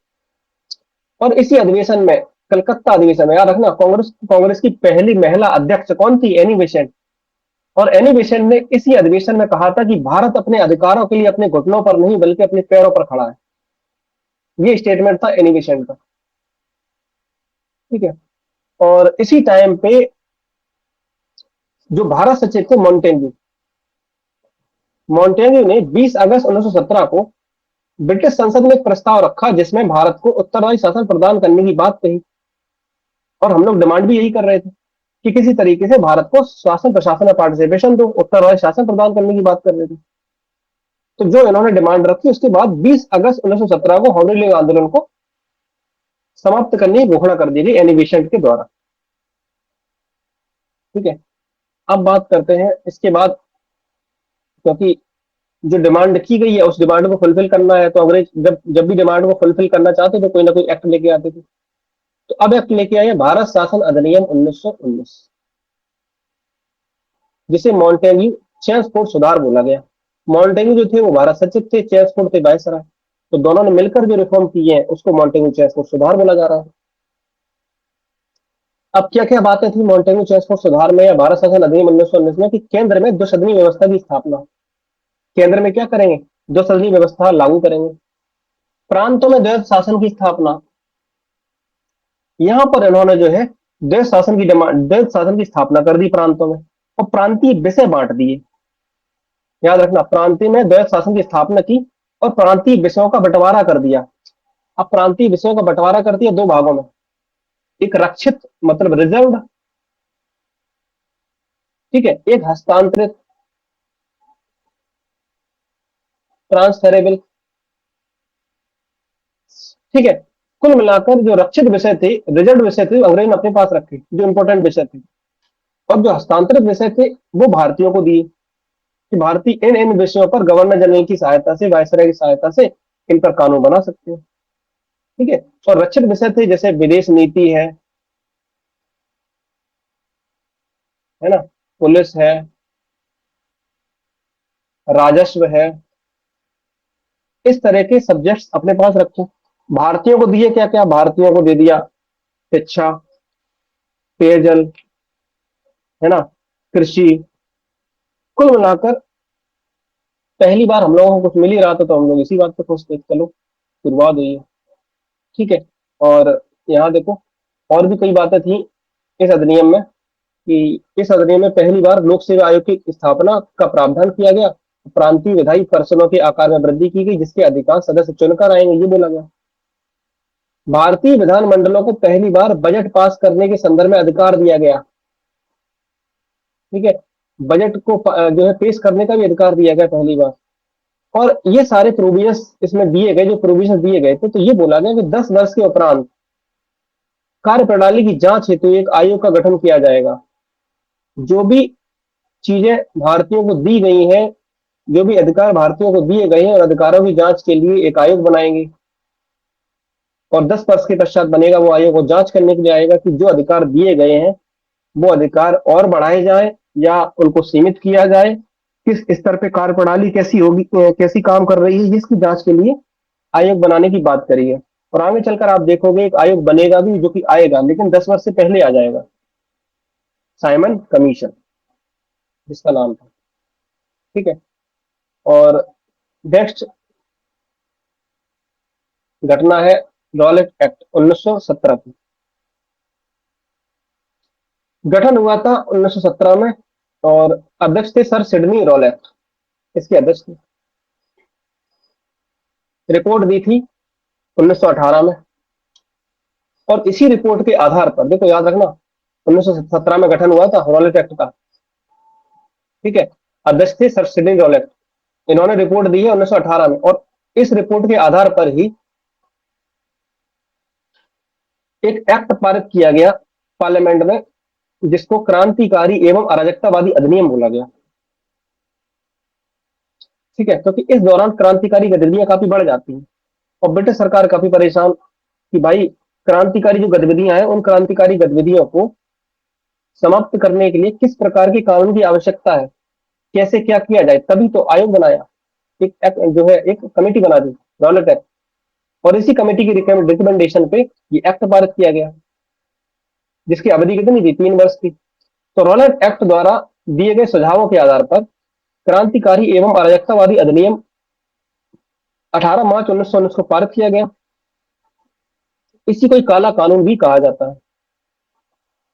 और इसी अधिवेशन में, कलकत्ता अधिवेशन में, याद रखना, कांग्रेस कांग्रेस की पहली महिला अध्यक्ष कौन थी, एनी बेसेंट। और एनी बेसेंट ने इसी अधिवेशन में कहा था कि भारत अपने अधिकारों के लिए अपने घुटनों पर नहीं बल्कि अपने पैरों पर खड़ा है। ये स्टेटमेंट था एनी बेसेंट का। ठीक है। और इसी टाइम पे जो भारत सचिव थे मॉन्टेग्यू, मॉन्टेग्यू ने 20 अगस्त 1917 को ब्रिटिश संसद में एक प्रस्ताव रखा, जिसमें भारत को उत्तरदायी शासन प्रदान करने की बात कही। और हम लोग डिमांड भी यही कर रहे थे कि किसी तरीके से भारत को शासन प्रशासन में पार्टिसिपेशन दो, उत्तरदायी शासन प्रदान करने की बात कर रहे थे। तो जो इन्होंने डिमांड रखी, उसके बाद 20 अगस्त 1917 को होम रूलिंग आंदोलन को समाप्त करने की घोषणा कर दी गई एनी बेसेंट के द्वारा। ठीक है। अब बात करते हैं इसके बाद, क्योंकि जो डिमांड की गई है उस डिमांड को फुलफिल करना है, तो अंग्रेज जब जब भी डिमांड को फुलफिल करना चाहते तो कोई ना कोई एक्ट लेके आते थे। तो अब एक्ट लेके आए भारत शासन अधिनियम 1919, जिसे मॉन्टेग्यू चेम्सफोर्ड सुधार बोला गया। मॉन्टेग्यू जो थे वो भारत सचिव थे, चेम्सफोर्ड थे वायसराय। तो दोनों ने मिलकर जो रिफॉर्म किए हैं उसको मॉन्टेग्यू चेम्सफोर्ड सुधार बोला जा रहा है। अब क्या क्या बातें थी मॉन्टेग्यू चेम्सफोर्ड सुधार में या भारत शासन अधिनियम 1919 में, कि केंद्र में दो सदनी व्यवस्था की स्थापना। केंद्र में क्या करेंगे, दो सदनी व्यवस्था लागू करेंगे। प्रांतों में द्वैध शासन की स्थापना। यहां पर इन्होंने जो है द्वैध शासन की स्थापना कर दी प्रांतों में, और प्रांतीय विषय बांट दिए। याद रखना, प्रांतीय में द्वैध शासन की स्थापना की और प्रांतीय विषयों का बंटवारा कर दिया। अब प्रांतीय विषयों का बंटवारा कर दिया दो भागों में, एक रक्षित मतलब रिजर्व्ड, ठीक है, एक हस्तांतरित ट्रांसफरेबल। ठीक है। कुल मिलाकर जो रक्षित विषय थे, रिजर्व्ड विषय थे, अंग्रेज ने अपने पास रखे जो इंपॉर्टेंट विषय थे, और जो हस्तांतरित विषय थे वो भारतीयों को दिए, कि भारतीय इन इन विषयों पर गवर्नर जनरल की सहायता से, वायसराय की सहायता से इन पर कानून बना सकते हैं। ठीक है। और रक्षित विषय थे जैसे विदेश नीति है ना, पुलिस है, राजस्व है, इस तरह के सब्जेक्ट्स अपने पास रखे। भारतीयों को दिए क्या क्या, भारतीयों को दे दिया शिक्षा, पेयजल, है ना, कृषि। कुल मिलाकर पहली बार हम लोगों को कुछ मिल ही रहा था, तो हम लोग इसी बात पे खुश थे, चलो शुरुआत हुई है। ठीक है। और यहाँ देखो, और भी कई बातें थी इस अधिनियम में, कि इस अधिनियम में पहली बार लोक सेवा आयोग की स्थापना का प्रावधान किया गया, प्रांतीय विधायी पर्षदों के आकार में वृद्धि की गई, जिसके अधिकांश सदस्य चुनकर आएंगे, ये बोला गया। भारतीय विधानमंडलों को पहली बार बजट पास करने के संदर्भ में अधिकार दिया गया। ठीक है, बजट को जो है पेश करने का भी अधिकार दिया गया पहली बार। और ये सारे प्रोविजंस इसमें दिए गए, जो प्रोविजन दिए गए थे, तो ये बोला गया कि 10 वर्ष के उपरांत कार्य प्रणाली की जांच हेतु एक आयोग का गठन किया जाएगा। जो भी चीजें भारतीयों को दी गई हैं, जो भी अधिकार भारतीयों को दिए गए हैं, और अधिकारों की जांच के लिए एक आयोग बनाएंगे। और 10 वर्ष के पश्चात बनेगा वो आयोग, वो जांच करने के लिए आएगा कि जो अधिकार दिए गए हैं वो अधिकार और बढ़ाए जाए या उनको सीमित किया जाए, किस स्तर पे कार्य प्रणाली कैसी होगी, कैसी काम कर रही है, इसकी जांच के लिए आयोग बनाने की बात करी है। और आगे चलकर आप देखोगे एक आयोग बनेगा भी, जो कि आएगा लेकिन 10 वर्ष से पहले आ जाएगा, साइमन कमीशन जिसका नाम था। ठीक है, और नेक्स्ट घटना है रॉलेट एक्ट 1917 की। गठन हुआ था 1917 में, और अध्यक्ष थे सर सिडनी रॉलेट, इसके अध्यक्ष थे। रिपोर्ट दी थी 1918 में, और इसी रिपोर्ट के आधार पर, देखो याद रखना, 1917 में गठन हुआ था रॉलेट एक्ट का। ठीक है, अध्यक्ष थे सर सिडनी रॉलेट, इन्होंने रिपोर्ट दी है 1918 में, और इस रिपोर्ट के आधार पर ही एक एक्ट पारित किया गया पार्लियामेंट में, जिसको क्रांतिकारी एवं अराजकतावादी अधिनियम बोला गया। ठीक है, क्योंकि इस दौरान क्रांतिकारी गतिविधियां काफी बढ़ जाती हैं, और ब्रिटिश सरकार काफी परेशान कि भाई क्रांतिकारी जो गतिविधियां हैं, उन क्रांतिकारी गतिविधियों को समाप्त करने के लिए किस प्रकार के कानून की आवश्यकता है, कैसे क्या किया जाए। तभी तो आयोग बनाया, एक एक्ट जो है, एक कमेटी बना दी, रॉलेट एक्ट, और इसी कमेटी की रिकमेंडेशन पे ये एक्ट पारित किया गया, जिसकी अवधि कितनी थी, 3 वर्ष की। तो रॉलेट एक्ट द्वारा दिए गए सुझावों के आधार पर क्रांतिकारी एवं अराजकतावादी अधिनियम 18 मार्च 1919 को पारित किया गया। इसी को ही काला कानून भी कहा जाता है।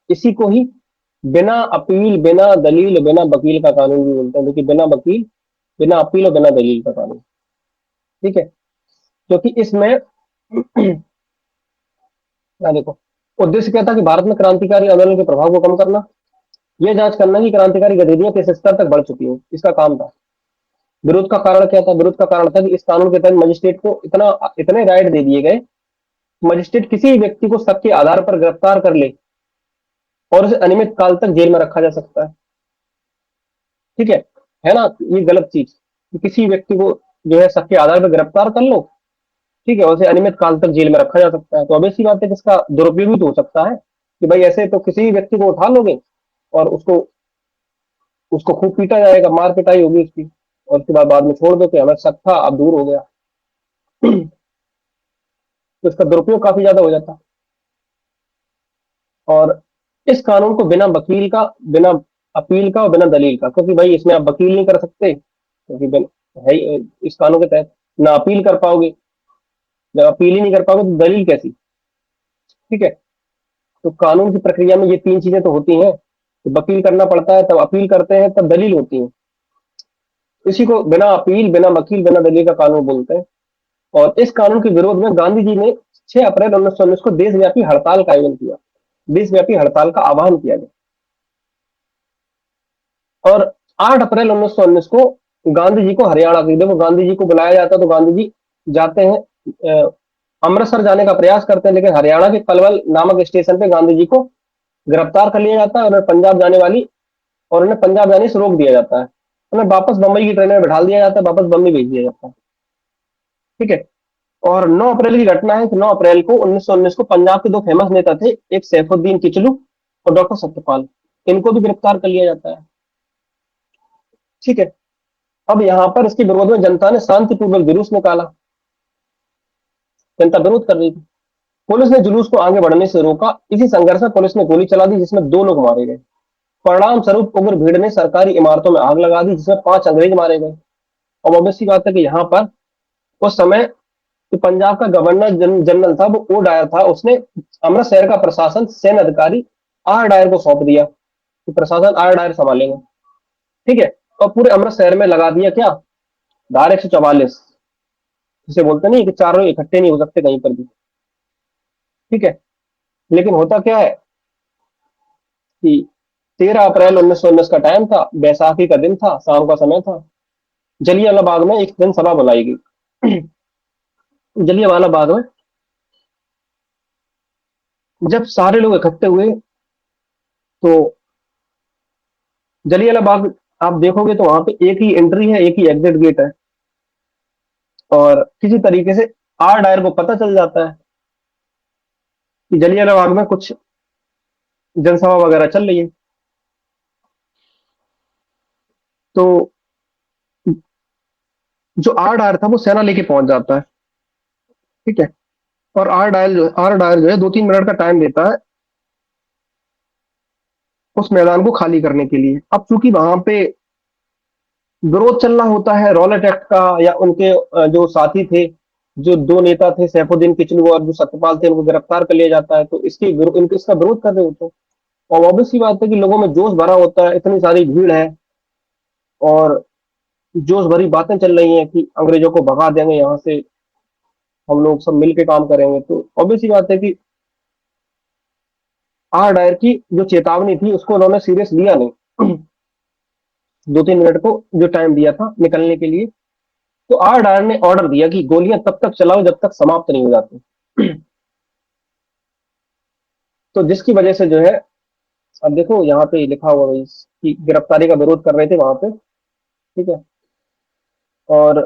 इसी को ही बिना अपील, बिना दलील, बिना वकील का कानून भी बोलते हैं, क्योंकि बिना वकील, बिना अपील और बिना दलील का कानून। ठीक है, क्योंकि इसमें देखो, उद्देश्य क्या था कि भारत में क्रांतिकारी आंदोलन के प्रभाव को कम करना, यह जांच करना कि क्रांतिकारी गतिविधियां किस स्तर तक बढ़ चुकी हैं, इसका काम था। विरोध का कारण क्या था, विरोध का कारण था कि इस कानून के तहत मजिस्ट्रेट को इतने राइट दे दिए गए, मजिस्ट्रेट किसी व्यक्ति को शक के आधार पर गिरफ्तार कर ले और उसे अनियमित काल तक जेल में रखा जा सकता है। ठीक है ना, ये गलत चीज कि किसी व्यक्ति को जो है शक के आधार पर गिरफ्तार कर लो, ठीक है, उसे अनियमित काल तक जेल में रखा जा सकता है। तो अब ऐसी बात है कि इसका दुरुपयोग भी तो हो सकता है कि भाई ऐसे तो किसी भी व्यक्ति को उठा लोगे और उसको उसको खूब पीटा जाएगा, मार पिटाई होगी उसकी, और उसके बाद में छोड़ दो कि हमें शक था, अब दूर हो गया। तो इसका दुरुपयोग काफी ज्यादा हो जाता। और इस कानून को बिना वकील का, बिना अपील का और बिना दलील का, क्योंकि भाई इसमें आप वकील नहीं कर सकते, क्योंकि है इस कानून के तहत ना अपील कर पाओगे, जब अपील ही नहीं कर पाओगे तो दलील कैसी। ठीक है, तो कानून की प्रक्रिया में ये 3 चीजें तो होती हैं, तो वकील करना पड़ता है, तब अपील करते हैं, तब दलील होती है। इसी को बिना अपील, बिना वकील, बिना दलील का कानून बोलते हैं। और इस कानून के विरोध में गांधी जी ने 6 अप्रैल 1919 को देशव्यापी हड़ताल का आयोजन किया, देशव्यापी हड़ताल का आह्वान किया गया। और 8 अप्रैल 1919 को गांधी जी को हरियाणा की, देखो गांधी जी को बुलाया जाता है तो गांधी जी जाते हैं, अमृतसर जाने का प्रयास करते हैं, लेकिन हरियाणा के पलवल नामक स्टेशन पे गांधी जी को गिरफ्तार कर लिया जाता है, और उन्हें पंजाब जाने वाली, और उन्हें पंजाब जाने से रोक दिया जाता है। उन्हें वापस बंबई की ट्रेन में बैठा दिया जाता है, वापस बंबई भेज दिया जाता है। ठीक है, और 9 अप्रैल की घटना है कि 9 अप्रैल को 1919 को पंजाब के 2 फेमस नेता थे, एक सैफुद्दीन किचलू और डॉक्टर सत्यपाल, इनको भी गिरफ्तार कर लिया जाता है। ठीक है, अब यहां पर इसके विरोध में जनता ने शांतिपूर्वक जुलूस निकाला, जनता विरोध कर रही थी। पुलिस ने जुलूस को आगे बढ़ने से रोका, इसी संघर्ष में पुलिस ने गोली चला दी, जिसमें 2 लोग मारे गए। परिणाम स्वरूप उग्र भीड़ ने सरकारी इमारतों में आग लगा दी, जिसमें 5 अंग्रेज मारे गए। और ऑब्वियसली बात है कि यहाँ पर उस समय जो पंजाब का गवर्नर जनरल था, वो ओ डायर था, उसने अमृत शहर का प्रशासन सैन्य अधिकारी आर डायर को सौंप दिया कि प्रशासन आर डायर संभालेंगे। ठीक है, और पूरे अमृत शहर में लगा दिया क्या, धारा 144, जिसे बोलते नहीं कि चारों इकट्ठे नहीं हो सकते कहीं पर भी। ठीक है। लेकिन होता क्या है कि 13 अप्रैल 1919 का टाइम था, बैसाखी का दिन था, शाम का समय था। जलियांवाला बाग में एक जनसभा बुलाई गई। जलियांवाला बाग में जब सारे लोग इकट्ठे हुए, तो जलियांवाला बाग आप देखोगे तो वहां पे एक ही एंट्री है, एक ही एग्जिट गेट है। और किसी तरीके से आर डायर को पता चल जाता है कि जलियांवाला बाग में कुछ जनसभा वगैरह चल रही है। तो जो आर डायर था वो सेना लेके पहुंच जाता है। ठीक है। और आर डायर जो है 2-3 मिनट का टाइम देता है उस मैदान को खाली करने के लिए। अब चूंकि वहां पे विरोध चल रहा होता है रॉलेट एक्ट का, या उनके जो साथी थे, जो दो नेता थे, सैफुद्दीन किचलू और जो सत्यपाल थे, उनको गिरफ्तार कर लिया जाता है, तो इसका विरोध कर रहे होते हैं। और ऑब्वियस सी बात है कि लोगों में जोश भरा होता है, इतनी सारी भीड़ है, और जोश भरी बातें चल रही हैं कि अंग्रेजों को भगा देंगे यहाँ से, हम लोग सब मिलके काम करेंगे। तो ऑब्वियस सी बात है कि आर डायर की जो चेतावनी थी उसको उन्होंने सीरियस लिया नहीं। 2-3 मिनट को जो टाइम दिया था निकलने के लिए, तो आर डायर ने ऑर्डर दिया कि गोलियां तब तक चलाओ जब तक समाप्त नहीं हो जाती। तो जिसकी वजह से जो है, अब देखो यहाँ पे लिखा हुआ है कि गिरफ्तारी का विरोध कर रहे थे वहां पे। ठीक है। और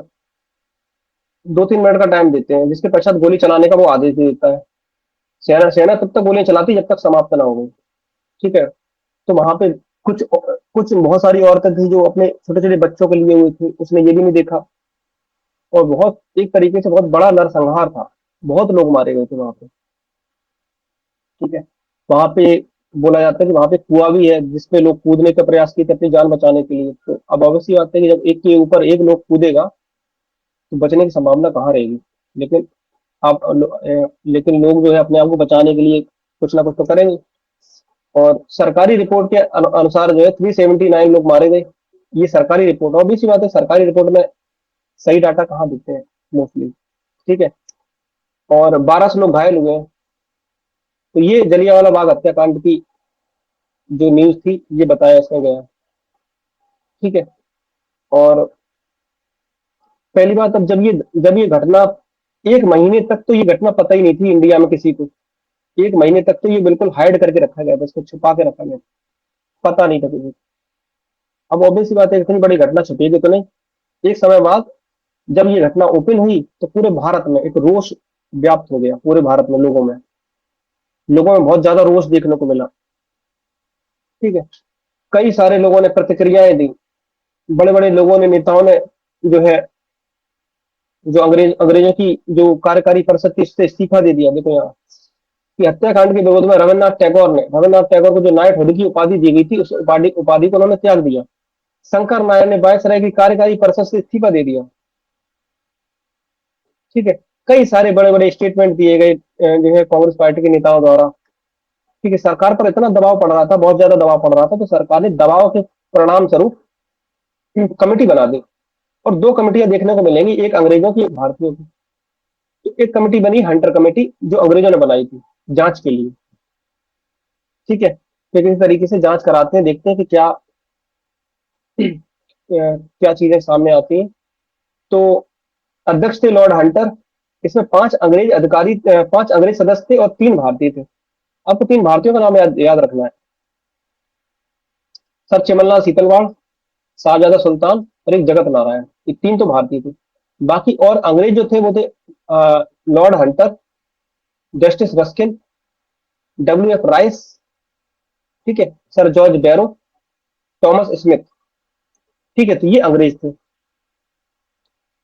2-3 मिनट का टाइम देते हैं, जिसके पश्चात गोली चलाने का वो आदेश दे देता है। सेना सेना तब तक गोलियां चलाती जब तक समाप्त ना हो गई। ठीक है। तो वहां पे कुछ कुछ बहुत सारी औरतें थी जो अपने छोटे छोटे बच्चों के लिए हुई थी, उसने ये भी नहीं देखा। और बहुत एक तरीके से बहुत बड़ा नरसंहार था, बहुत लोग मारे गए थे वहां पे। ठीक है। वहां पे बोला जाता है कि वहां पे कुआं भी है जिसपे लोग कूदने का प्रयास किए थे अपनी जान बचाने के लिए। तो अब ऑब्वियसली बात है कि जब एक के ऊपर एक लोग कूदेगा तो बचने की संभावना कहाँ रहेगी। लेकिन लेकिन लोग जो है अपने आप को बचाने के लिए कुछ ना कुछ तो करेंगे। और सरकारी रिपोर्ट के अनुसार जो है 379 लोग मारे गए। ये सरकारी रिपोर्ट, और भी सी बात है सरकारी रिपोर्ट में सही डाटा कहाँ दिखते हैं मोस्टली। ठीक है। और 1200 लोग घायल हुए हैं। तो ये जलियांवाला बाग हत्याकांड की जो न्यूज थी ये बताया इसमें गया। ठीक है। और पहली बात, अब जब ये घटना, 1 महीने तक तो ये घटना पता ही नहीं थी इंडिया में किसी को। 1 महीने तक तो ये बिल्कुल हाइड करके रखा गया था, इसको छुपा के रखा गया, पता नहीं था किसी को। अब ऑब्वियस सी बात है इतनी बड़ी घटना छुपेगी तो नहीं। एक समय बाद जब ये घटना ओपन हुई तो पूरे भारत में एक रोष व्याप्त हो गया, पूरे भारत में लोगों में बहुत ज्यादा रोष देखने को मिला। ठीक है। कई सारे लोगों ने प्रतिक्रियाएं दी, बड़े बड़े लोगों ने, नेताओं ने जो है, जो अंग्रेजों की जो कार्यकारी परिषद थी उससे इस्तीफा दे दिया। देखो यहाँ कि हत्याकांड के विरोध में रविन्द्रनाथ टैगोर को जो नाइट हुड की उपाधि दी गई थी, उस उपाधि को उन्होंने त्याग दिया। शंकर नारायण ने वायसराय की कार्यकारी परिषद से इस्तीफा दे दिया। ठीक है। कई सारे बड़े बड़े स्टेटमेंट दिए गए जो है कांग्रेस पार्टी के नेताओं द्वारा। ठीक है। सरकार पर इतना दबाव पड़ रहा था, बहुत ज्यादा दबाव पड़ रहा था, तो सरकार ने दबाव के परिणाम स्वरूप कमेटी बना दी। और दो कमेटियां देखने को मिलेंगी, एक अंग्रेजों की, एक भारतीयों की। तो एक कमेटी बनी हंटर कमेटी, जो अंग्रेजों ने बनाई थी जांच के लिए। ठीक है। तो किसी तरीके से जांच कराते हैं, देखते हैं कि क्या चीजें सामने आती हैं। तो अध्यक्ष थे लॉर्ड हंटर। इसमें 5 अंग्रेज सदस्य थे और 3 भारतीय थे। आपको 3 भारतीयों का नाम याद रखना है। सर चिमनलाल सीतलवाड़, शाहजादा सुल्तान और एक जगत नारायण। ये 3 तो भारतीय थे। बाकी और अंग्रेज जो थे वो थे Lord Hunter, justice Ruskin, W F rice, ठीक है, सर जॉर्ज बैरो, थॉमस स्मिथ। ठीक है। तो ये अंग्रेज थे।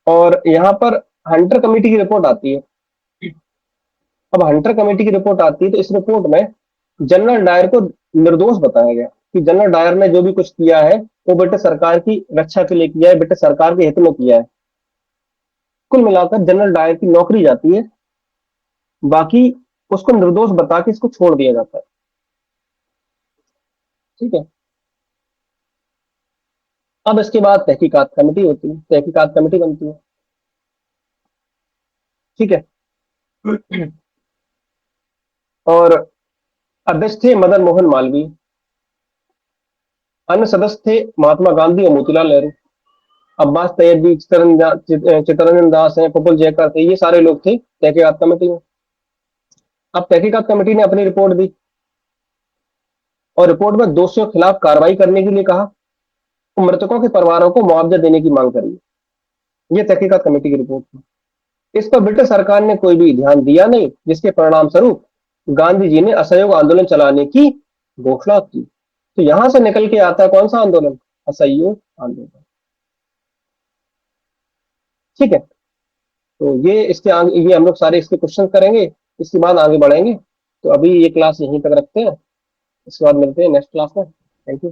और यहाँ पर हंटर कमेटी की रिपोर्ट आती है। अब हंटर कमेटी की रिपोर्ट आती है तो इस रिपोर्ट में जनरल डायर को निर्दोष बताया गया कि जनरल डायर ने जो भी कुछ किया है वो ब्रिटिश सरकार की रक्षा के लिए किया है, ब्रिटिश सरकार के हित में किया है। कुल मिलाकर जनरल डायर की नौकरी जाती है। बाकी उसको निर्दोष बता के इसको छोड़ दिया जाता है। ठीक है। अब इसके बाद तहकीकात कमेटी होती है, तहकीकात कमेटी बनती है। ठीक है। और अध्यक्ष थे मदन मोहन मालवीय। अन्य सदस्य थे महात्मा गांधी और मोतीलाल नेहरू। अब्बास तैयबी, चित्तरंजन दास हैं, प्रफुल्ल जयकर थे, ये सारे लोग थे तहकीकात कमेटी में। अब तहकीकात कमेटी ने अपनी रिपोर्ट दी और रिपोर्ट में दोषियों के खिलाफ कार्रवाई करने के लिए कहा, तो मृतकों के परिवारों को मुआवजा देने की मांग करी। ये तहकीकात कमेटी की रिपोर्ट थी। इस पर ब्रिटिश सरकार ने कोई भी ध्यान दिया नहीं, जिसके परिणाम स्वरूप गांधी जी ने असहयोग आंदोलन चलाने की घोषणा की। तो यहां से निकल के आता है कौन सा आंदोलन? असहयोग आंदोलन। ठीक है। तो ये इसके आगे, ये हम लोग सारे इसके क्वेश्चन करेंगे, इसके बाद आगे बढ़ेंगे। तो अभी ये क्लास यहीं तक रखते हैं, इसके बाद मिलते हैं नेक्स्ट क्लास में। Thank you.